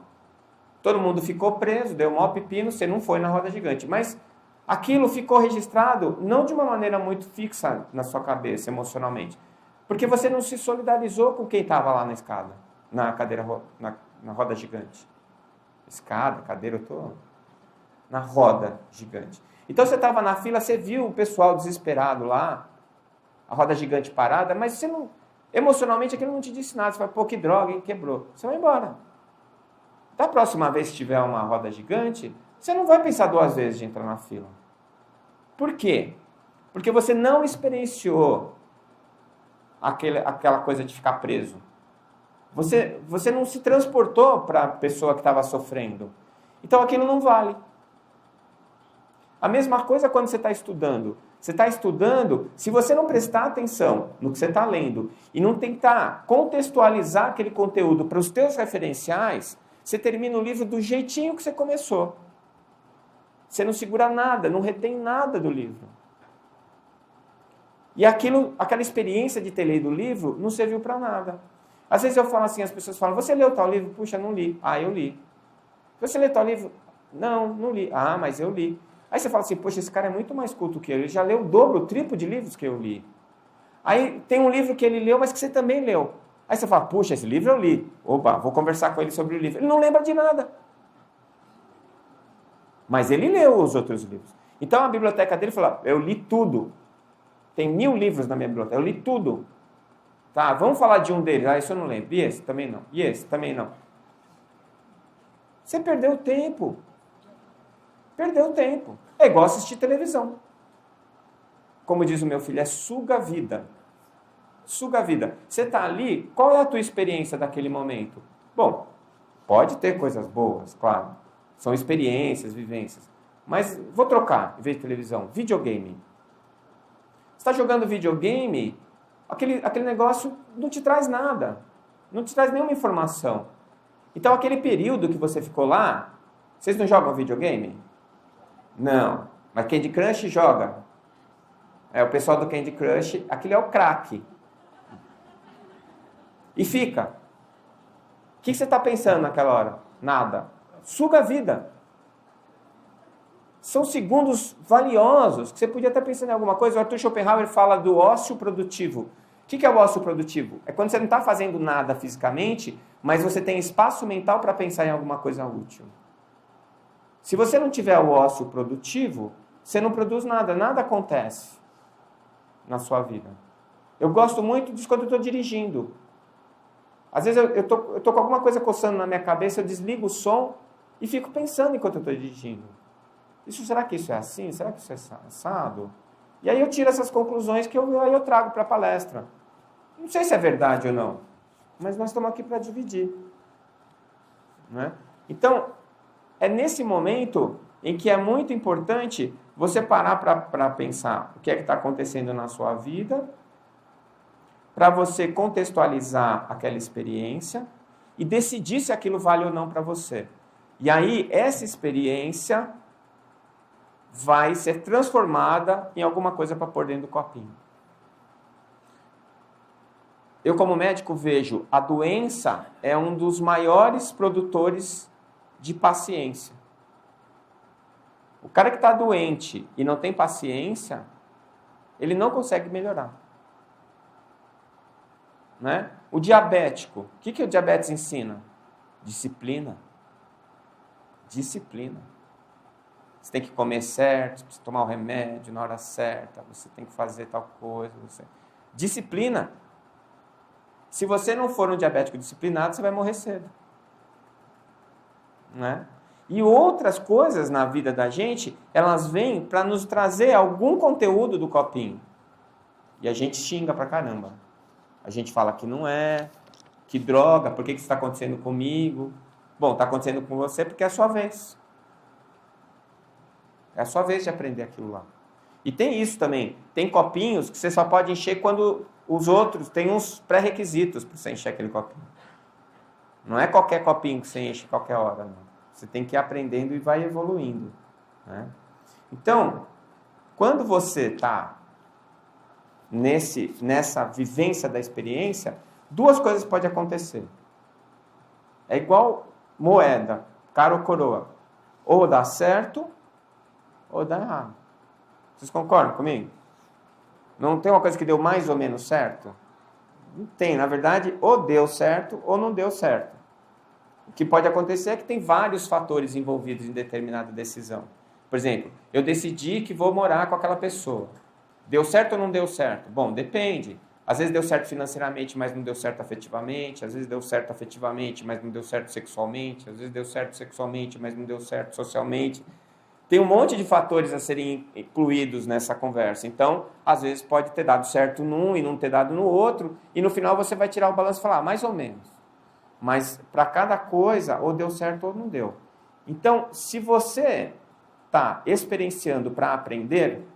todo mundo ficou preso, deu um maior pepino, você não foi na roda gigante. Mas aquilo ficou registrado não de uma maneira muito fixa na sua cabeça, emocionalmente. Porque você não se solidarizou com quem estava lá na escada, na cadeira, na roda gigante. Escada, cadeira, eu estou na roda gigante. Então você estava na fila, você viu o pessoal desesperado lá, a roda gigante parada, mas você não, emocionalmente aquilo não te disse nada. Você fala, pô, que droga, hein? Quebrou. Você vai embora. Da próxima vez que tiver uma roda gigante, você não vai pensar 2 vezes de entrar na fila. Por quê? Porque você não experienciou aquela coisa de ficar preso. Você não se transportou para a pessoa que estava sofrendo. Então aquilo não vale. A mesma coisa quando você está estudando. Você está estudando, se você não prestar atenção no que você está lendo e não tentar contextualizar aquele conteúdo para os teus referenciais, você termina o livro do jeitinho que você começou. Você não segura nada, não retém nada do livro. E aquela experiência de ter lido o livro não serviu para nada. Às vezes eu falo assim, as pessoas falam, você leu tal livro? Puxa, não li. Ah, eu li. Você leu tal livro? Não li. Ah, mas eu li. Aí você fala assim, poxa, esse cara é muito mais culto que eu. Ele já leu o dobro, o triplo de livros que eu li. Aí tem um livro que ele leu, mas que você também leu. Aí você fala, puxa, esse livro eu li. Opa, vou conversar com ele sobre o livro. Ele não lembra de nada. Mas ele leu os outros livros. Então a biblioteca dele falou, eu li tudo. Tem 1000 livros na minha biblioteca, eu li tudo. Tá, vamos falar de um deles. Ah, isso eu não lembro. E esse? Também não. E esse? Também não. Você perdeu tempo. Perdeu tempo. É igual assistir televisão. Como diz o meu filho, é suga a vida. Suga a vida. Você está ali, qual é a tua experiência daquele momento? Bom, pode ter coisas boas, claro. São experiências, vivências. Mas vou trocar, em vez de televisão, videogame. Você está jogando videogame, aquele negócio não te traz nada. Não te traz nenhuma informação. Então, aquele período que você ficou lá, vocês não jogam videogame? Não. Mas Candy Crush joga. O pessoal do Candy Crush, aquele é o craque. E fica. O que você está pensando naquela hora? Nada. Suga a vida. São segundos valiosos, que você podia estar pensando em alguma coisa. O Arthur Schopenhauer fala do ócio produtivo. O que é o ócio produtivo? É quando você não está fazendo nada fisicamente, mas você tem espaço mental para pensar em alguma coisa útil. Se você não tiver o ócio produtivo, você não produz nada, nada acontece na sua vida. Eu gosto muito disso quando eu estou dirigindo. Às vezes eu tô com alguma coisa coçando na minha cabeça, eu desligo o som e fico pensando enquanto eu estou dirigindo. Será que isso é assim? Será que isso é assado? E aí eu tiro essas conclusões que aí eu trago para a palestra. Não sei se é verdade ou não, mas nós estamos aqui para dividir. Né? Então, é nesse momento em que é muito importante você parar para pensar o que é que está acontecendo na sua vida, para você contextualizar aquela experiência e decidir se aquilo vale ou não para você. E aí, essa experiência vai ser transformada em alguma coisa para pôr dentro do copinho. Eu, como médico, vejo a doença é um dos maiores produtores de paciência. O cara que está doente e não tem paciência, ele não consegue melhorar. Né? O diabético, o que o diabetes ensina? Disciplina. Disciplina. Você tem que comer certo, você precisa tomar o remédio na hora certa, você tem que fazer tal coisa. Disciplina. Se você não for um diabético disciplinado, você vai morrer cedo. Né? E outras coisas na vida da gente, elas vêm para nos trazer algum conteúdo do copinho. E a gente xinga pra caramba. A gente fala que não é, que droga, por que isso está acontecendo comigo? Bom, está acontecendo com você porque é a sua vez. É a sua vez de aprender aquilo lá. E tem isso também. Tem copinhos que você só pode encher quando os outros têm uns pré-requisitos para você encher aquele copinho. Não é qualquer copinho que você enche qualquer hora, não. Você tem que ir aprendendo e vai evoluindo. Né? Então, quando você está nessa vivência da experiência, duas coisas podem acontecer. É igual moeda, cara ou coroa. Ou dá certo, ou dá errado. Vocês concordam comigo? Não tem uma coisa que deu mais ou menos certo? Não tem. Na verdade, ou deu certo ou não deu certo. O que pode acontecer é que tem vários fatores envolvidos em determinada decisão. Por exemplo, eu decidi que vou morar com aquela pessoa. Deu certo ou não deu certo? Bom, depende. Às vezes deu certo financeiramente, mas não deu certo afetivamente. Às vezes deu certo afetivamente, mas não deu certo sexualmente. Às vezes deu certo sexualmente, mas não deu certo socialmente. Tem um monte de fatores a serem incluídos nessa conversa. Então, às vezes pode ter dado certo num e não ter dado no outro. E no final você vai tirar o balanço e falar, mais ou menos. Mas para cada coisa, ou deu certo ou não deu. Então, se você está experienciando para aprender,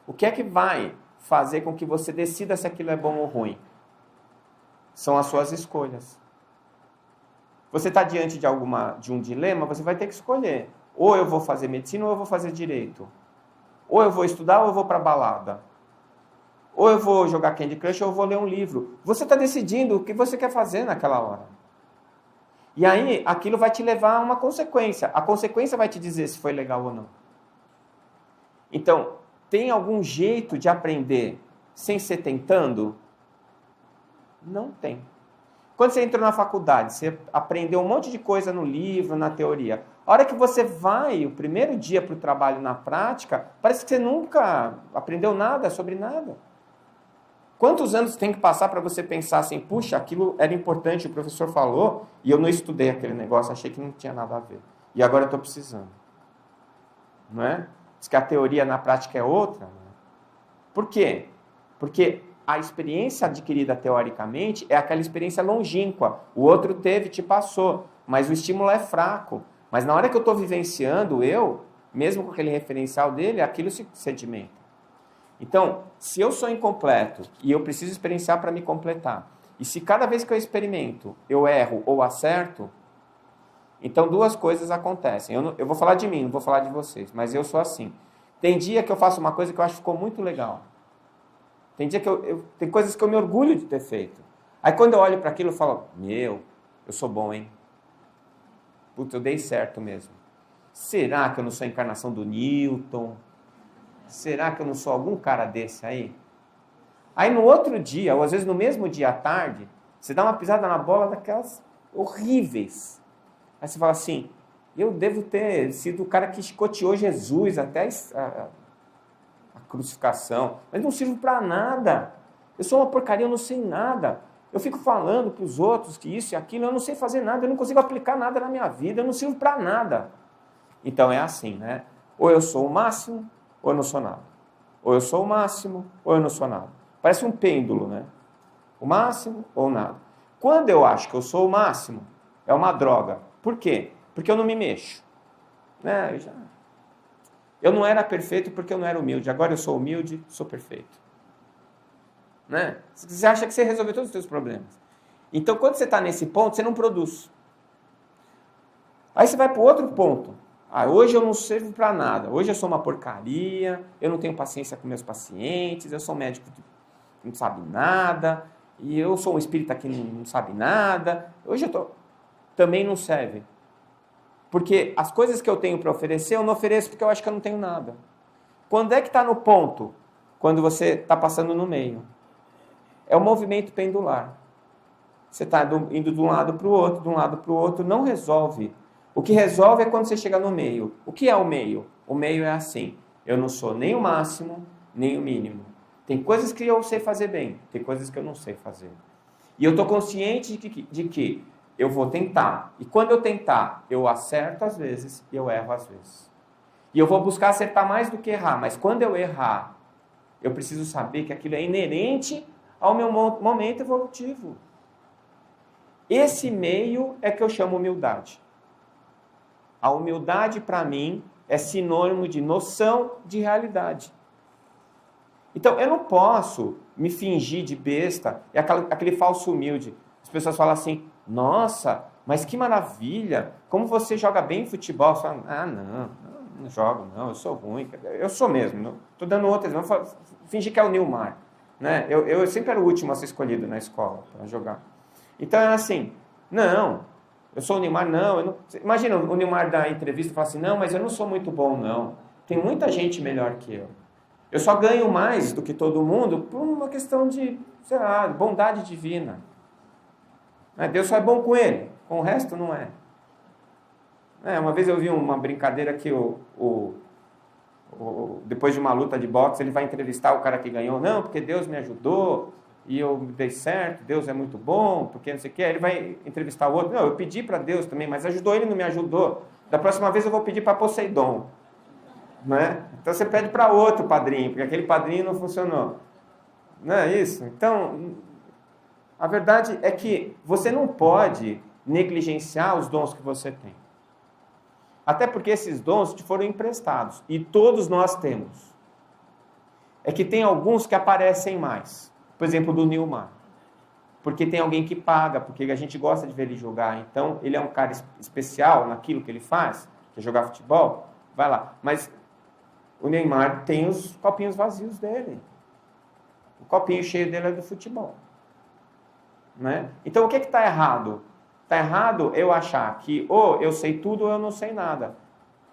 o que é que vai fazer com que você decida se aquilo é bom ou ruim? São as suas escolhas. Você está diante de um dilema, você vai ter que escolher. Ou eu vou fazer medicina ou eu vou fazer direito. Ou eu vou estudar ou eu vou para a balada. Ou eu vou jogar Candy Crush ou eu vou ler um livro. Você está decidindo o que você quer fazer naquela hora. E aí, aquilo vai te levar a uma consequência. A consequência vai te dizer se foi legal ou não. Então, tem algum jeito de aprender sem ser tentando? Não tem. Quando você entrou na faculdade, você aprendeu um monte de coisa no livro, na teoria. A hora que você vai, o primeiro dia para o trabalho na prática, parece que você nunca aprendeu nada sobre nada. Quantos anos tem que passar para você pensar assim, puxa, aquilo era importante, o professor falou, e eu não estudei aquele negócio, achei que não tinha nada a ver. E agora eu estou precisando. Não é? Diz que a teoria na prática é outra. Né? Por quê? Porque a experiência adquirida teoricamente é aquela experiência longínqua. O outro teve, te passou, mas o estímulo é fraco. Mas na hora que eu estou vivenciando, mesmo com aquele referencial dele, aquilo se sedimenta. Então, se eu sou incompleto e eu preciso experienciar para me completar, e se cada vez que eu experimento eu erro ou acerto, então duas coisas acontecem. Eu vou falar de mim, não vou falar de vocês, mas eu sou assim. Tem dia que eu faço uma coisa que eu acho que ficou muito legal. Tem dia que tem coisas que eu me orgulho de ter feito. Aí quando eu olho para aquilo, eu falo, eu sou bom, hein? Putz, eu dei certo mesmo. Será que eu não sou a encarnação do Newton? Será que eu não sou algum cara desse aí? Aí no outro dia, ou às vezes no mesmo dia à tarde, você dá uma pisada na bola daquelas horríveis. Aí você fala assim, eu devo ter sido o cara que chicoteou Jesus até a crucificação, mas não sirvo para nada. Eu sou uma porcaria, eu não sei nada. Eu fico falando para os outros que isso e aquilo, eu não sei fazer nada, eu não consigo aplicar nada na minha vida, eu não sirvo para nada. Então é assim, né? Ou eu sou o máximo, ou eu não sou nada. Ou eu sou o máximo, ou eu não sou nada. Parece um pêndulo, né? O máximo ou nada. Quando eu acho que eu sou o máximo, é uma droga. Por quê? Porque eu não me mexo. Né? Eu não era perfeito porque eu não era humilde. Agora eu sou humilde, sou perfeito. Né? Você acha que você resolveu todos os seus problemas. Então, quando você está nesse ponto, você não produz. Aí você vai para o outro ponto. Hoje eu não sirvo para nada. Hoje eu sou uma porcaria, eu não tenho paciência com meus pacientes, eu sou um médico que não sabe nada, e eu sou um espírita que não sabe nada. Hoje eu tô... Também não serve. Porque as coisas que eu tenho para oferecer, eu não ofereço porque eu acho que eu não tenho nada. Quando é que está no ponto? Quando você está passando no meio. É o movimento pendular. Você está indo de um lado para o outro, de um lado para o outro, não resolve. O que resolve é quando você chega no meio. O que é o meio? O meio é assim, eu não sou nem o máximo, nem o mínimo. Tem coisas que eu sei fazer bem, tem coisas que eu não sei fazer. E eu estou consciente de que eu vou tentar. E quando eu tentar, eu acerto às vezes e eu erro às vezes. E eu vou buscar acertar mais do que errar. Mas quando eu errar, eu preciso saber que aquilo é inerente ao meu momento evolutivo. Esse meio é que eu chamo humildade. A humildade, para mim, é sinônimo de noção de realidade. Então, eu não posso me fingir de besta, é aquele falso humilde. As pessoas falam assim, nossa, mas que maravilha, como você joga bem futebol. Você fala, não jogo, não, eu sou ruim. Eu sou mesmo, estou dando outro exemplo, vou fingir que é o Nilmar. Né? Eu sempre era o último a ser escolhido na escola para jogar. Então, era assim, não, eu sou o Nilmar, não. Imagina o Nilmar dar entrevista e falar assim, não, mas eu não sou muito bom, não. Tem muita gente melhor que eu. Eu só ganho mais do que todo mundo por uma questão de, sei lá, bondade divina. Deus só é bom com ele, com o resto não é. Uma vez eu vi uma brincadeira que depois de uma luta de boxe, ele vai entrevistar o cara que ganhou. Não, porque Deus me ajudou e eu dei certo, Deus é muito bom, porque não sei o que. Ele vai entrevistar o outro. Não, eu pedi para Deus também, mas ajudou ele, não me ajudou. Da próxima vez eu vou pedir para Poseidon. Né? Então você pede para outro padrinho, porque aquele padrinho não funcionou. Não é isso? Então, a verdade é que você não pode negligenciar os dons que você tem. Até porque esses dons te foram emprestados. E todos nós temos. É que tem alguns que aparecem mais. Por exemplo, do Nilmar. Porque tem alguém que paga, porque a gente gosta de ver ele jogar. Então, ele é um cara especial naquilo que ele faz, que é jogar futebol. Vai lá. Mas o Neymar tem os copinhos vazios dele. O copinho cheio dele é do futebol. Né? Então, o que está errado? Está errado eu achar que ou eu sei tudo ou eu não sei nada.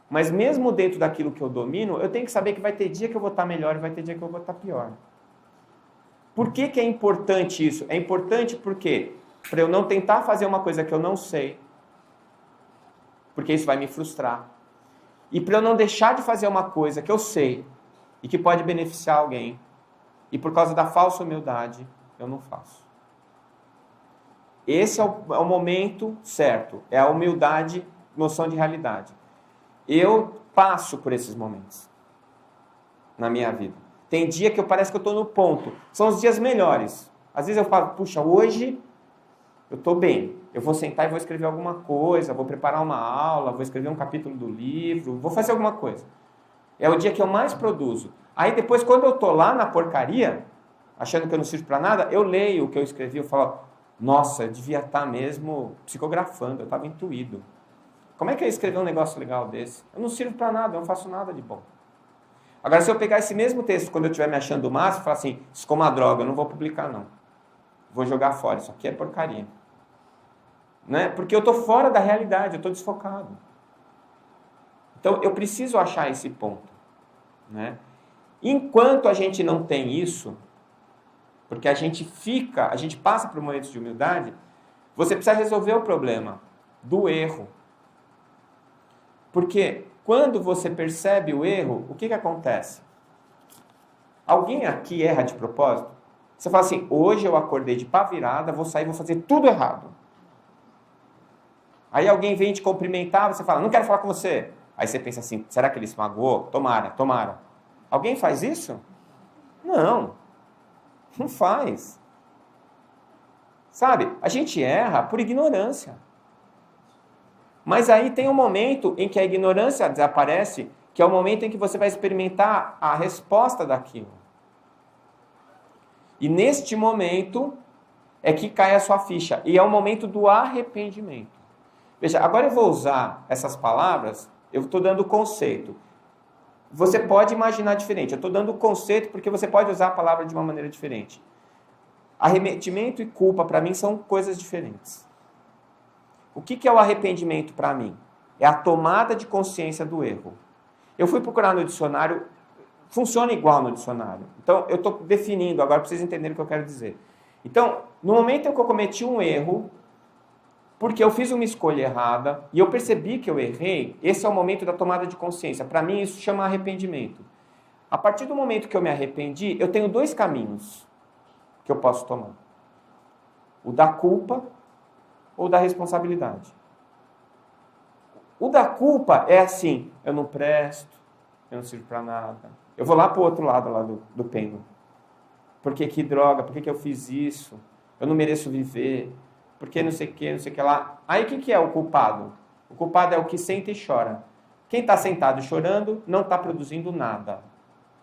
Mas mesmo dentro daquilo que eu domino, eu tenho que saber que vai ter dia que eu vou estar melhor e vai ter dia que eu vou estar pior. Por que é importante isso? É importante porque para eu não tentar fazer uma coisa que eu não sei, porque isso vai me frustrar. E para eu não deixar de fazer uma coisa que eu sei e que pode beneficiar alguém, e por causa da falsa humildade, eu não faço. Esse é o momento certo, é a humildade, noção de realidade. Eu passo por esses momentos na minha vida. Tem dia que parece que eu estou no ponto. São os dias melhores. Às vezes eu falo, puxa, hoje eu estou bem. Eu vou sentar e vou escrever alguma coisa, vou preparar uma aula, vou escrever um capítulo do livro, vou fazer alguma coisa. É o dia que eu mais produzo. Aí depois, quando eu estou lá na porcaria, achando que eu não sirvo para nada, eu leio o que eu escrevi, eu falo, nossa, eu devia estar mesmo psicografando, eu estava intuído. Como é que eu ia escrever um negócio legal desse? Eu não sirvo para nada, eu não faço nada de bom. Agora, se eu pegar esse mesmo texto, quando eu estiver me achando o máximo, e falar assim, isso ficou uma droga, eu não vou publicar não. Vou jogar fora, isso aqui é porcaria. Né? Porque eu estou fora da realidade, eu estou desfocado. Então, eu preciso achar esse ponto. Né? Enquanto a gente não tem isso, Porque a gente passa por momentos de humildade, você precisa resolver o problema do erro. Porque quando você percebe o erro, o que acontece? Alguém aqui erra de propósito? Você fala assim, hoje eu acordei de pá virada, vou sair, vou fazer tudo errado. Aí alguém vem te cumprimentar, você fala, não quero falar com você. Aí você pensa assim, será que ele se magoou? Tomara. Alguém faz isso? Não faz. Sabe, a gente erra por ignorância. Mas aí tem um momento em que a ignorância desaparece, que é o momento em que você vai experimentar a resposta daquilo. E neste momento é que cai a sua ficha. E é o momento do arrependimento. Veja, agora eu vou usar essas palavras, eu estou dando conceito. Você pode imaginar diferente. Eu estou dando conceito porque você pode usar a palavra de uma maneira diferente. Arrependimento e culpa, para mim, são coisas diferentes. O que é o arrependimento para mim? É a tomada de consciência do erro. Eu fui procurar no dicionário, funciona igual no dicionário. Então, eu estou definindo agora para vocês entenderem o que eu quero dizer. Então, no momento em que eu cometi um erro, porque eu fiz uma escolha errada, e eu percebi que eu errei, esse é o momento da tomada de consciência. Para mim, isso chama arrependimento. A partir do momento que eu me arrependi, eu tenho dois caminhos que eu posso tomar. O da culpa ou da responsabilidade. O da culpa é assim, eu não presto, eu não sirvo para nada. Eu vou lá para o outro lado lá do pêndulo. Por que droga? Por que eu fiz isso? Eu não mereço viver. Por que não sei o que lá. Aí o que é o culpado? O culpado é o que senta e chora. Quem está sentado chorando não está produzindo nada.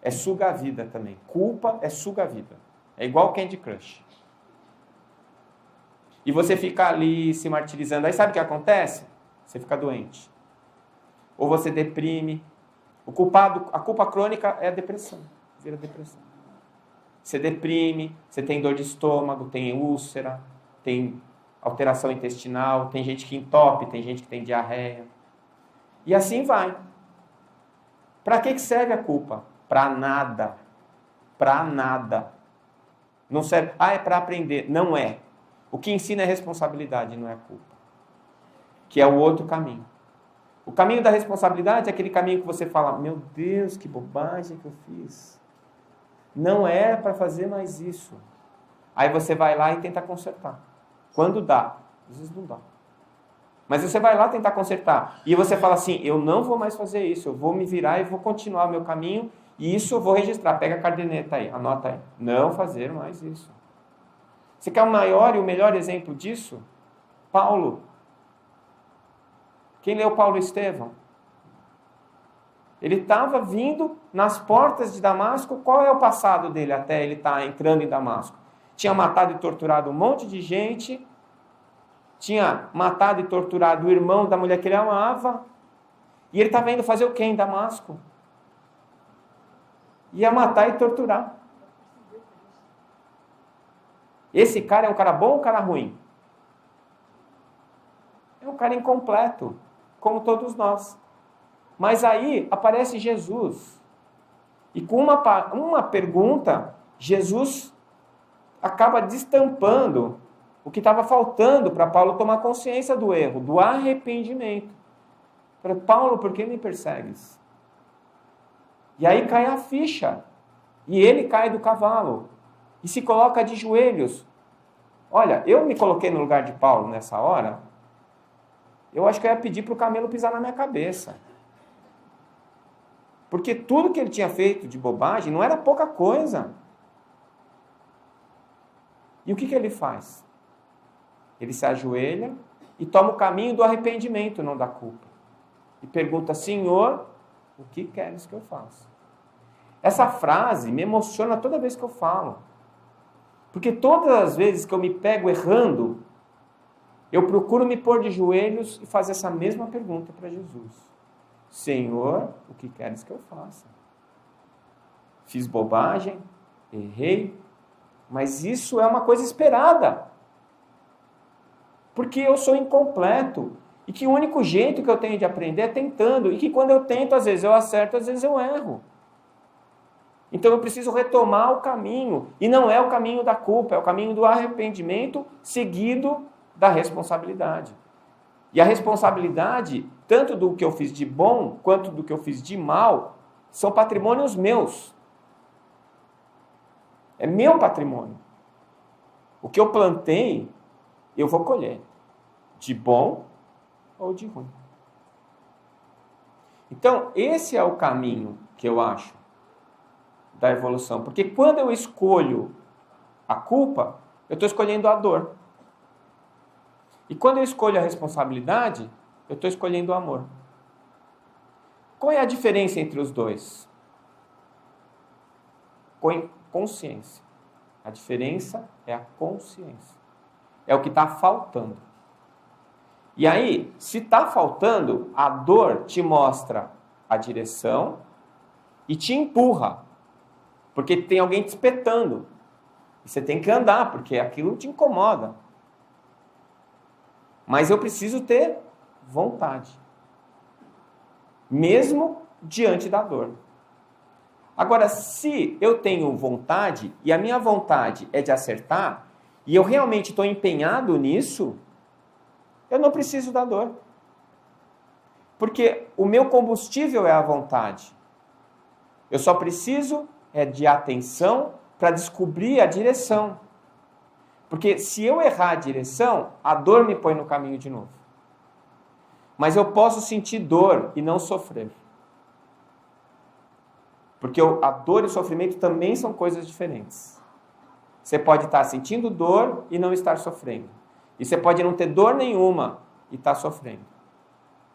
É suga a vida também. Culpa é suga a vida. É igual Candy Crush. E você fica ali se martirizando. Aí sabe o que acontece? Você fica doente. Ou você deprime. A culpa crônica é a depressão. Vira depressão. Você deprime, você tem dor de estômago, tem úlcera, tem alteração intestinal, tem gente que entope, tem gente que tem diarreia. E assim vai. Para que serve a culpa? Para nada. Para nada. Não serve. É para aprender. Não é. O que ensina é responsabilidade, não é culpa. Que é o outro caminho. O caminho da responsabilidade é aquele caminho que você fala, meu Deus, que bobagem que eu fiz. Não é para fazer mais isso. Aí você vai lá e tenta consertar. Quando dá. Às vezes não dá. Mas você vai lá tentar consertar. E você fala assim, eu não vou mais fazer isso. Eu vou me virar e vou continuar o meu caminho. E isso eu vou registrar. Pega a caderneta aí, anota aí. Não fazer mais isso. Você quer o maior e o melhor exemplo disso? Paulo. Quem leu Paulo e Estevão? Ele estava vindo nas portas de Damasco. Qual é o passado dele até ele estar entrando em Damasco? Tinha matado e torturado um monte de gente. Tinha matado e torturado o irmão da mulher que ele amava. E ele estava indo fazer o quê em Damasco? Ia matar e torturar. Esse cara é um cara bom ou um cara ruim? É um cara incompleto, como todos nós. Mas aí aparece Jesus. E com uma pergunta, Jesus acaba destampando o que estava faltando para Paulo tomar consciência do erro, do arrependimento. Para Paulo, por que me persegues? E aí cai a ficha. E ele cai do cavalo. E se coloca de joelhos. Olha, eu me coloquei no lugar de Paulo nessa hora. Eu acho que eu ia pedir para o camelo pisar na minha cabeça. Porque tudo que ele tinha feito de bobagem não era pouca coisa. E o que ele faz? Ele se ajoelha e toma o caminho do arrependimento, não da culpa. E pergunta, Senhor, o que queres que eu faça? Essa frase me emociona toda vez que eu falo. Porque todas as vezes que eu me pego errando, eu procuro me pôr de joelhos e fazer essa mesma pergunta para Jesus. Senhor, o que queres que eu faça? Fiz bobagem, errei, mas isso é uma coisa esperada. Porque eu sou incompleto. E que o único jeito que eu tenho de aprender é tentando. E que quando eu tento, às vezes eu acerto, às vezes eu erro. Então eu preciso retomar o caminho. E não é o caminho da culpa, é o caminho do arrependimento seguido da responsabilidade. E a responsabilidade, tanto do que eu fiz de bom, quanto do que eu fiz de mal, são patrimônios meus. É meu patrimônio. O que eu plantei, eu vou colher. De bom ou de ruim. Então, esse é o caminho que eu acho da evolução. Porque quando eu escolho a culpa, eu estou escolhendo a dor. E quando eu escolho a responsabilidade, eu estou escolhendo o amor. Qual é a diferença entre os dois? Consciência. A diferença é a consciência. É o que está faltando. E aí, se está faltando, a dor te mostra a direção e te empurra. Porque tem alguém te espetando. E você tem que andar, porque aquilo te incomoda. Mas eu preciso ter vontade. Mesmo diante da dor. Agora, se eu tenho vontade, e a minha vontade é de acertar, e eu realmente estou empenhado nisso, eu não preciso da dor. Porque o meu combustível é a vontade. Eu só preciso de atenção para descobrir a direção. Porque se eu errar a direção, a dor me põe no caminho de novo. Mas eu posso sentir dor e não sofrer. Porque a dor e o sofrimento também são coisas diferentes. Você pode estar sentindo dor e não estar sofrendo. E você pode não ter dor nenhuma e estar sofrendo.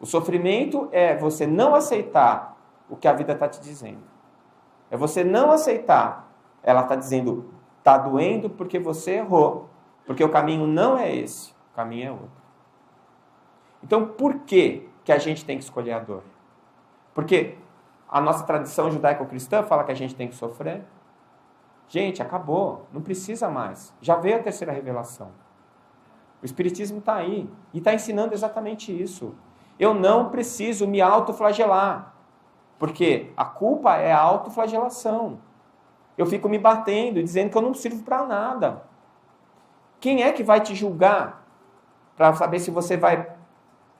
O sofrimento é você não aceitar o que a vida está te dizendo. É você não aceitar. Ela está dizendo, está doendo porque você errou. Porque o caminho não é esse, o caminho é outro. Então, por que a gente tem que escolher a dor? Porque a nossa tradição judaico-cristã fala que a gente tem que sofrer. Gente, acabou, não precisa mais. Já veio a terceira revelação. O Espiritismo está aí e está ensinando exatamente isso. Eu não preciso me autoflagelar, porque a culpa é a autoflagelação. Eu fico me batendo e dizendo que eu não sirvo para nada. Quem é que vai te julgar para saber se você vai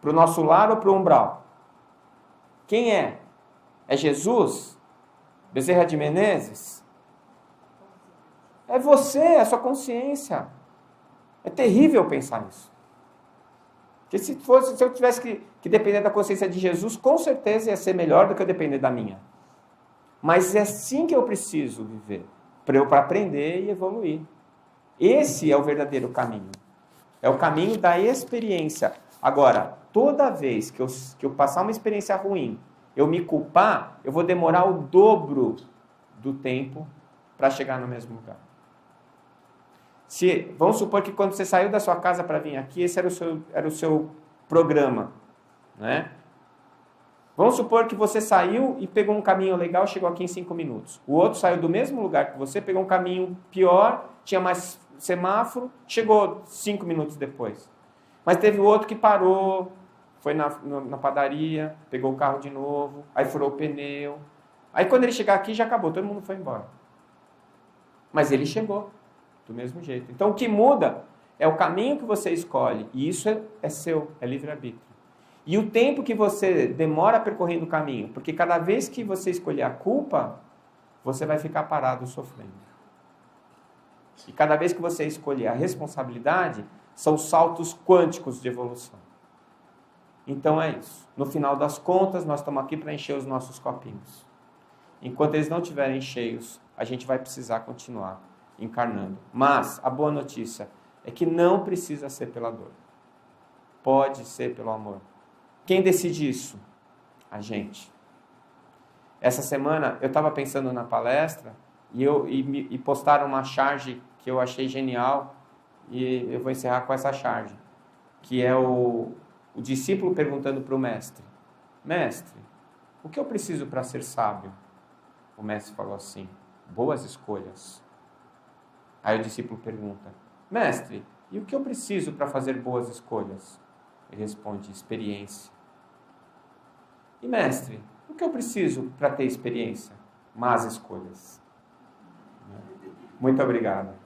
para o nosso lar ou para o umbral? Quem é? É Jesus? Bezerra de Menezes? É você, é a sua consciência. É terrível pensar nisso. Porque se eu tivesse que depender da consciência de Jesus, com certeza ia ser melhor do que eu depender da minha. Mas é assim que eu preciso viver, para aprender e evoluir. Esse é o verdadeiro caminho. É o caminho da experiência. Agora, toda vez que eu passar uma experiência ruim, eu me culpar, eu vou demorar o dobro do tempo para chegar no mesmo lugar. Vamos supor que quando você saiu da sua casa para vir aqui, esse era o seu programa, né? Vamos supor que você saiu e pegou um caminho legal, chegou aqui em 5 minutos. O outro saiu do mesmo lugar que você, pegou um caminho pior, tinha mais semáforo, chegou 5 minutos depois. Mas teve outro que parou, foi na padaria, pegou o carro de novo, aí furou o pneu. Aí quando ele chegar aqui já acabou, todo mundo foi embora. Mas ele chegou, do mesmo jeito. Então o que muda é o caminho que você escolhe, e isso é seu, é livre-arbítrio. E o tempo que você demora percorrendo o caminho, porque cada vez que você escolher a culpa, você vai ficar parado sofrendo. E cada vez que você escolher a responsabilidade, são saltos quânticos de evolução. Então é isso. No final das contas, nós estamos aqui para encher os nossos copinhos. Enquanto eles não estiverem cheios, a gente vai precisar continuar encarnando. Mas a boa notícia é que não precisa ser pela dor. Pode ser pelo amor. Quem decide isso? A gente. Essa semana eu estava pensando na palestra e postaram uma charge que eu achei genial e eu vou encerrar com essa charge, que é o discípulo perguntando para o mestre: Mestre, o que eu preciso para ser sábio? O mestre falou assim: boas escolhas. Aí o discípulo pergunta: Mestre, e o que eu preciso para fazer boas escolhas? Ele responde: experiência. E mestre, o que eu preciso para ter experiência? Más escolhas. Muito obrigado.